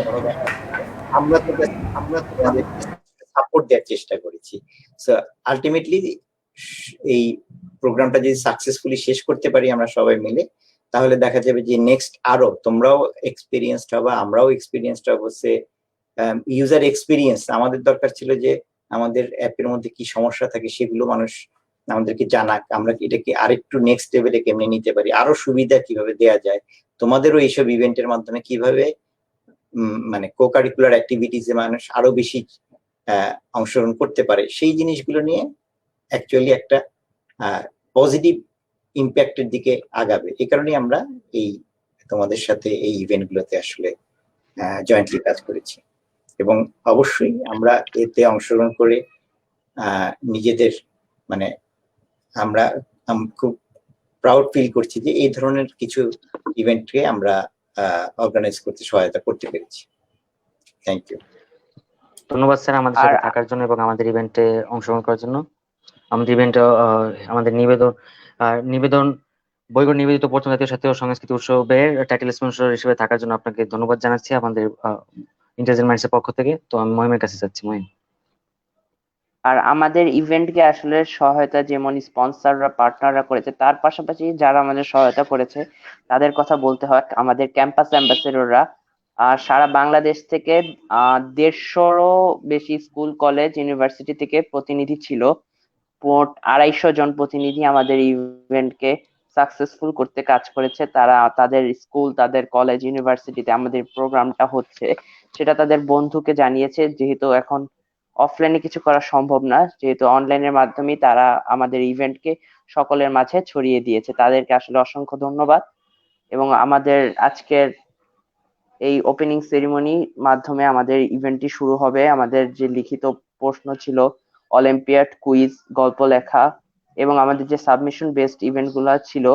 আমরা তো তোমাদের সাপোর্ট দেওয়ার চেষ্টা করেছি। সো আলটিমেটলি এই প্রোগ্রামটা যদি সাকসেসফুলি শেষ করতে পারি আমরা সবাই মিলে, তাহলে দেখা যাবে যে নেক্সট আরো তোমরাও এক্সপিরিয়েন্সড হবে, আমরাও এক্সপিরিয়েন্সড হবো। সে ইউজার এক্সপিরিয়েন্স আমাদের দরকার ছিল যে আমাদের অ্যাপের মধ্যে কি সমস্যা থাকে সেগুলো মানুষ আমাদেরকে জানাক, আমরা এটাকে আরেকটু নেক্সট লেভেলে কেমনে নিতে পারি, আরো সুবিধা কিভাবে দেওয়া যায়, তোমাদেরও এইসব ইভেন্টের মাধ্যমে কিভাবে মানে কো কারিকুলার অ্যাক্টিভিটিসে মানুষ আরো বেশি অংশগ্রহণ করতে পারে, সেই জিনিসগুলো নিয়ে অ্যাকচুয়ালি একটা পজিটিভ ইম্প্যাক্টের দিকে আগাবে। এই কারণেই আমরা এই তোমাদের সাথে এই ইভেন্টগুলোতে আসলে জয়েন্টলি কাজ করেছি এবং অবশ্যই আমরা এতে অংশগ্রহণ করে নিজেদের মানে আমরা খুব প্রাউড ফিল করছি যে এই ধরনের কিছু ইভেন্টকে আমরা অর্গানাইজ করতে সহায়তা করতে পেরেছি। Thank you. ধন্যবাদ স্যার আমাদের সাথে থাকার জন্য এবং আমাদের ইভেন্টে অংশগ্রহণ করার জন্য। আমাদের ইভেন্টে আমাদের নিবেদন বৈগড় নিবেদিত প্রথম জাতীয় সাহিত্য ও সংস্কৃতি উৎসবের টাইটেল স্পন্সর হিসেবে থাকার জন্য আপনাকে ধন্যবাদ জানাচ্ছি আমাদের ইন্টেলিজেন্ট মাইন্ডসের পক্ষ থেকে। তো আমি মহিমের কাছে যাচ্ছি। মহিম। আর আমাদের ইভেন্টকে আসলে সহায়তা যেমন স্পন্সররা পার্টনাররা করেছে, তার পাশাপাশি যারা আমাদের সহায়তা করেছে তাদের কথা বলতে হয়। আমাদের ক্যাম্পাস অ্যাম্বাসেডররা সারা বাংলাদেশ থেকে 150-রও বেশি স্কুল কলেজ ইউনিভার্সিটি থেকে প্রতিনিধি ছিল। মোট 250 জন প্রতিনিধি আমাদের ইভেন্টকে সাকসেসফুল করতে কাজ করেছে। তারা তাদের স্কুল, তাদের কলেজ, ইউনিভার্সিটিতে আমাদের প্রোগ্রামটা হচ্ছে সেটা তাদের বন্ধুকে জানিয়েছে। যেহেতু এখন অফলাইনে কিছু করা সম্ভব না, যেহেতু অনলাইনের মাধ্যমেই তারা আমাদের ইভেন্টকে সকলের মাঝে ছড়িয়ে দিয়েছে। তাদেরকে আসলে অসংখ্য ধন্যবাদ। এবং আমাদের আজকের এই ওপেনিং সেরিমনির মাধ্যমে আমাদের ইভেন্টটি শুরু হবে। আমাদের যে লিখিত প্রশ্ন ছিল, অলিম্পিয়াড, কুইজ, গল্প লেখা এবং আমাদের যে সাবমিশন বেসড ইভেন্ট গুলো ছিল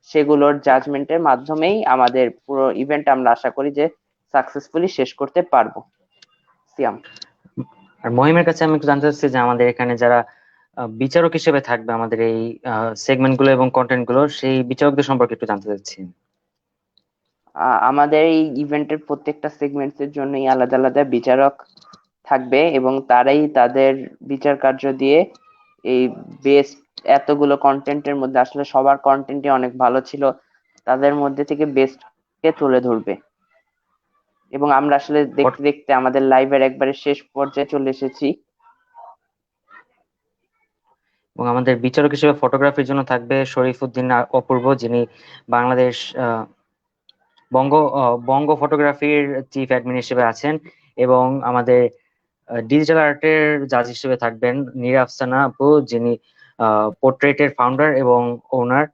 সেগুলোর জাজমেন্টের মাধ্যমেই আমাদের পুরো ইভেন্ট আমরা আশা করি যে সাকসেসফুলি শেষ করতে পারবো। সিয়াম। আর মহিমের কাছে আমি একটু জানতে চাচ্ছি যে আমাদের এখানে যারা বিচারক হিসেবে থাকবে আমাদের এই সেগমেন্ট গুলো এবং কন্টেন্ট গুলো, সেই বিচারকদের সম্পর্কে একটু জানতে চাচ্ছি। আমাদের এই ইভেন্টের প্রত্যেকটা সেগমেন্টস এর জন্যই আলাদা আলাদা বিচারক থাকবে এবং তারাই তাদের বিচার কার্য দিয়ে এই বেস্ট এতগুলো কন্টেন্টের মধ্যে আসলে সবার কন্টেন্টই অনেক ভালো ছিল, তাদের মধ্যে থেকে বেস্ট কে তুলে ধরবে। এবং আমরা আসলে দেখতে দেখতে আমাদের লাইভের একবারে শেষ পর্যায়ে চলে এসেছি। এবং আমাদের বিচারক হিসেবে ফটোগ্রাফির জন্য থাকবে শরীফউদ্দিন অপূর্ব, যিনি বাংলাদেশ বঙ্গ ফটোগ্রাফির চিফ অ্যাডমিন হিসেবে আছেন। এবং আমাদের ডিজিটাল আর্টের জাজ হিসেবে থাকবেন নীরা আফসানা আপু, যিনি পোর্ট্রেটের ফাউন্ডার এবং ওনার।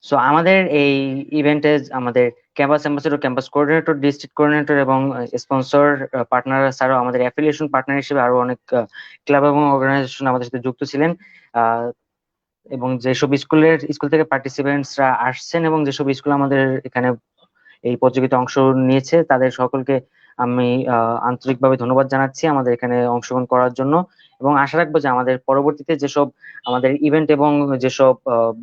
সো আমাদের এই ইভেন্টে আমাদের campus ambassador, campus coordinator, district coordinator এবং স্পন্সর পার্টনার ছাড়াও আমাদের অ্যাফিলিয়েশন পার্টনার হিসেবে আরো অনেক ক্লাব এবং অর্গানাইজেশন আমাদের সাথে যুক্ত ছিলেন। এবং যেসব স্কুল থেকে পার্টিসিপেন্টসরা আসছেন এবং যেসব স্কুল আমাদের এখানে এই প্রতিযোগিতায় অংশ নিয়েছে তাদের সকলকে আমি আন্তরিকভাবে ধন্যবাদ জানাচ্ছি আমাদের এখানে অংশগ্রহণ করার জন্য। এবং আশা রাখবো যে আমাদের পরবর্তীতে যেসব আমাদের ইভেন্ট এবং যেসব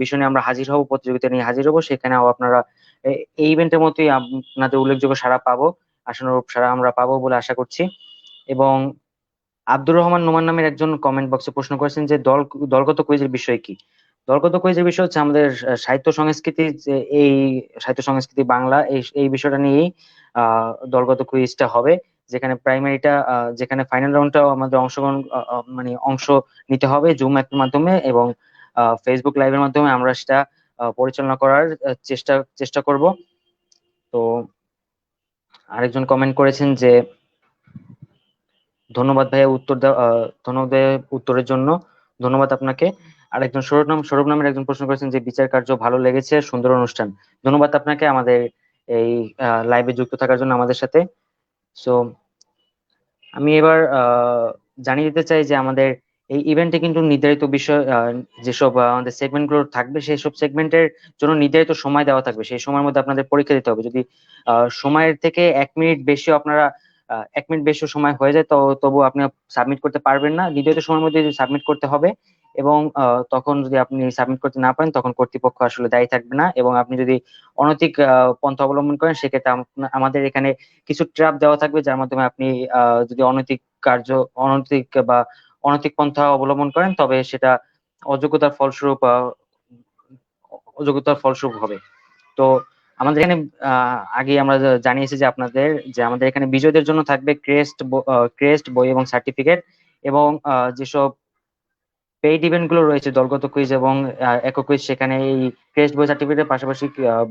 বিষয় নিয়ে আমরা হাজির হব, প্রতিযোগিতা নিয়ে হাজির হব, সেখানেও আপনারা এই ইভেন্টের মতোই আপনাদের উল্লেখযোগ্য সাড়া পাবো, আশানুরূপ সাড়া আমরা পাবো বলে আশা করছি। এবং আব্দুর রহমান নোমান নামের একজন কমেন্ট বক্সে প্রশ্ন করেছেন যে দলগত কুইজের বিষয় কি। দলগত কুইজের বিষয় হচ্ছে আমাদের সাহিত্য সংস্কৃতি, যে এই সাহিত্য সংস্কৃতি বাংলা এই বিষয়টা নিয়েই দলগত কুইজটা হবে, যেখানে প্রাইমারিটা যেখানে ফাইনাল রাউন্ডটাও আমাদের অংশগ্রহণ মানে অংশ নিতে হবে জুম অ্যাপের মাধ্যমে এবং ফেসবুক লাইভের মাধ্যমে আমরা সেটা পরিচালনা করার চেষ্টা করব। তো আরেকজন কমেন্ট করেছেন যে ধন্যবাদ ভাইয়া ধন্যবাদ ভাইয়া উত্তরের জন্য, ধন্যবাদ আপনাকে। আরেকজন সৌরভ নামের একজন প্রশ্ন করেছেন যে বিচার কার্য ভালো লেগেছে, সুন্দর অনুষ্ঠান। ধন্যবাদ আপনাকে আমাদের এই লাইভে যুক্ত থাকার জন্য আমাদের সাথে। সো আমি এবার জানিয়ে দিতে চাই যে আমাদের এই ইভেন্টে কিন্তু নির্ধারিত বিষয় যেসব আমাদের সেগমেন্ট গুলো থাকবে সেই সব সেগমেন্টের জন্য নির্ধারিত সময় দেওয়া থাকবে, সেই সময়ের মধ্যে আপনাদের পরীক্ষা দিতে হবে। যদি সময়ের থেকে 1 মিনিট বেশি আপনারা 1 মিনিট বেশি সময় হয়ে যায় তো তবু আপনি সাবমিট করতে পারবেন না, নির্ধারিত সময়ের মধ্যে সাবমিট করতে হবে। এবং তখন যদি আপনি সাবমিট করতে না পারেন তখন কর্তৃপক্ষ আসলে দায়ী থাকবে না। এবং আপনি যদি অনৈতিক পন্থা অবলম্বন করেন সেক্ষেত্রে আমাদের এখানে কিছু ট্র্যাপ দেওয়া থাকবে, যার মাধ্যমে আপনি যদি অনৈতিক বা অনৈতিক পন্থা অবলম্বন করেন তবে সেটা অযোগ্যতার ফলস্বরূপ হবে। তো আমাদের এখানে আগে আমরা জানিয়েছি যে আপনাদের যে আমাদের এখানে বিজয়ীদের জন্য থাকবে ক্রেস্ট, বই এবং সার্টিফিকেট। এবং যেসব পেইড ইভেন্ট গুলো রয়েছে দলগত কুইজ এবং একক কুইজ, সেখানে এই ক্রেস্ট, বই, সার্টিফিকেটের পাশাপাশি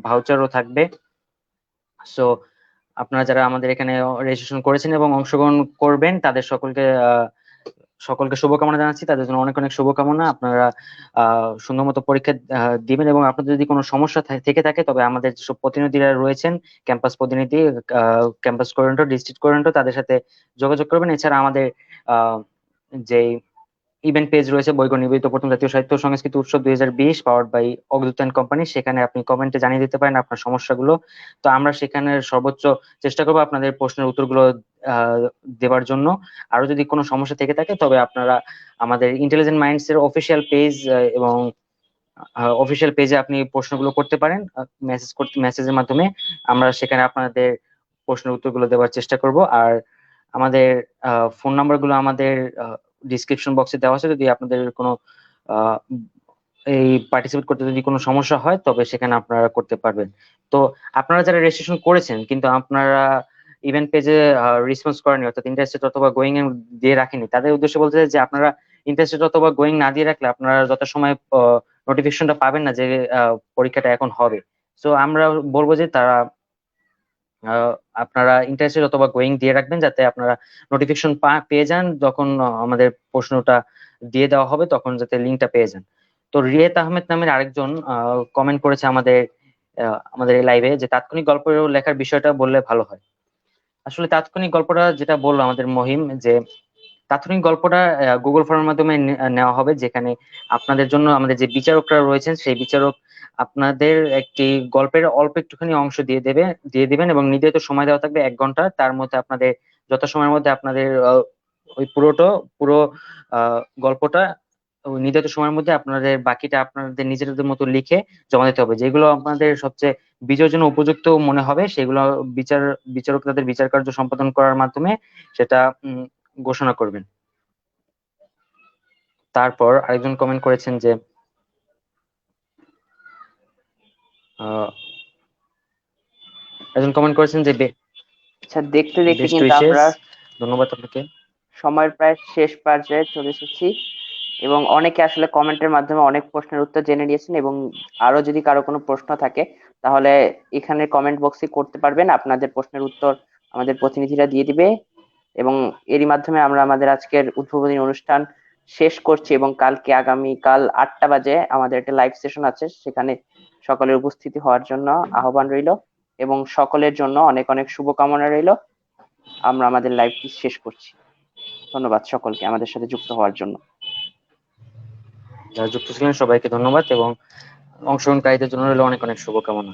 ভাউচারও থাকবে। সো আপনারা যারা আমাদের এখানে রেজিস্ট্রেশন করেছেন এবং অংশগ্রহণ করবেন তাদের সকলকে শুভকামনা জানাচ্ছি, তাদের জন্য অনেক অনেক শুভকামনা। আপনারা সুন্দর মতো পরীক্ষা দিবেন। এবং আপনাদের যদি কোনো সমস্যা থেকে থাকে তবে আমাদের যেসব প্রতিনিধিরা রয়েছেন, ক্যাম্পাস প্রতিনিধি, ক্যাম্পাস কোঅর্ডিনেটর, ডিস্ট্রিক্ট কোঅর্ডিনেটর, তাদের সাথে যোগাযোগ করবেন। এছাড়া আমাদের যে ইভেন্ট পেজ রয়েছে বৈগণ নিবেদিত প্রথম জাতীয় সাহিত্য সংস্কৃতি উৎসব 2020 পাওয়ার্ড বাই অগ্রদূত কোম্পানি, সেখানে আপনি কমেন্টে জানিয়ে দিতে পারেন আপনার সমস্যাগুলো। তো আমরা সেখানে সর্বোচ্চ চেষ্টা করবো আপনাদের প্রশ্নের উত্তরগুলো দেওয়ার জন্য। আরো যদি কোনো সমস্যা থেকে থাকে তবে আপনারা আমাদের ইন্টেলিজেন্ট মাইন্ডস এর অফিসিয়াল পেজে আপনি প্রশ্নগুলো করতে পারেন মেসেজের মাধ্যমে। আমরা সেখানে আপনাদের প্রশ্নের উত্তরগুলো দেওয়ার চেষ্টা করব। আর আমাদের ফোন নাম্বার গুলো আমাদের ডিসক্রিপশন বক্সে দেওয়া আছে। যদি আপনাদের কোনো আহ, এই পার্টিসিপেট করতে যদি কোনো সমস্যা হয় তবে সেখানে আপনারা করতে পারবেন। তো আপনারা যারা রেজিস্ট্রেশন করেছেন কিন্তু আপনারা ইভেন্ট পেজে রেসপন্স করেনি, অর্থাৎ ইন্টারেস্টেড অথবা গোয়িং এ দিয়ে রাখেনি, তাদের উদ্দেশ্যে বলতে চাই যে আপনারা ইন্টারেস্টেড অথবা গোয়িং না দিয়ে রাখলে আপনারা যথাসময়ে নোটিফিকেশনটা পাবেন না যে পরীক্ষাটা এখন হবে। তো আমরা বলবো যে তারা আপনারা ইন্টারেস্টেড অথবা গোয়িং দিয়ে রাখবেন, যাতে আপনারা নোটিফিকেশন পেয়ে যান যখন আমাদের প্রশ্নটা দিয়ে দেওয়া হবে, তখন যাতে লিঙ্কটা পেয়ে যান। তো রিয়েত আহমেদ নামের আরেকজন কমেন্ট করেছে আমাদের এই লাইভে যে তাৎক্ষণিক গল্প লেখার বিষয়টা বললে ভালো হয়। আসলে তাৎক্ষণিক গল্পটা যেটা বললো আমাদের মহিম, যে তাৎক্ষণিক গল্পটা গুগল ফর্মের মাধ্যমে নেওয়া হবে, যেখানে আপনাদের জন্য আমাদের যে বিচারকরা রয়েছেন সেই বিচারক আপনাদের একটি গল্পের অল্প একটুখানি অংশ দিয়ে দিবেন এবং নির্ধারিত সময় দেওয়া থাকবে 1 ঘন্টা। তার মধ্যে আপনাদের যত সময়ের মধ্যে আপনাদের ওই পুরো গল্পটা ওই নির্ধারিত সময়ের মধ্যে আপনাদের বাকিটা আপনাদের নিজেদের মতো লিখে জমা দিতে হবে। যেগুলো আপনাদের সবচেয়ে বিজয়ের জন্য উপযুক্ত মনে হবে সেগুলো বিচারক তাদের বিচার কার্য সম্পাদন করার মাধ্যমে সেটা ঘোষণা করবেন। তারপর আরেকজন কমেন্ট করেছেন যে আচ্ছা, দেখতে দেখতে বেস্ট কিন্তু উইশেস, আমরা ধন্যবাদ আপনাকে। সময়ের প্রায় শেষ পর্যায়ে চলে এসেছি এবং অনেকে আসলে কমেন্টের মাধ্যমে অনেক প্রশ্নের উত্তর জেনে নিয়েছেন। এবং আরো যদি কারো কোনো প্রশ্ন থাকে তাহলে এখানে কমেন্ট বক্সে করতে পারবেন, আপনাদের প্রশ্নের উত্তর আমাদের প্রতিনিধিরা দিয়ে দিবে। এবং এরই মাধ্যমে আমরা আমাদের আজকের উদ্বোধনী অনুষ্ঠান শেষ করছি। এবং আগামীকাল 8টা বাজে আমাদের একটা লাইভ সেশন আছে, সেখানে সকলের উপস্থিতি হওয়ার জন্য আহ্বান রইল এবং সকলের জন্য অনেক অনেক শুভকামনা রইল। আমরা আমাদের লাইভটি শেষ করছি। ধন্যবাদ সকলকে আমাদের সাথে যুক্ত হওয়ার জন্য। যারা যুক্ত ছিলেন সবাইকে ধন্যবাদ এবং অংশগ্রহণকারীদের জন্য রইল অনেক অনেক শুভকামনা।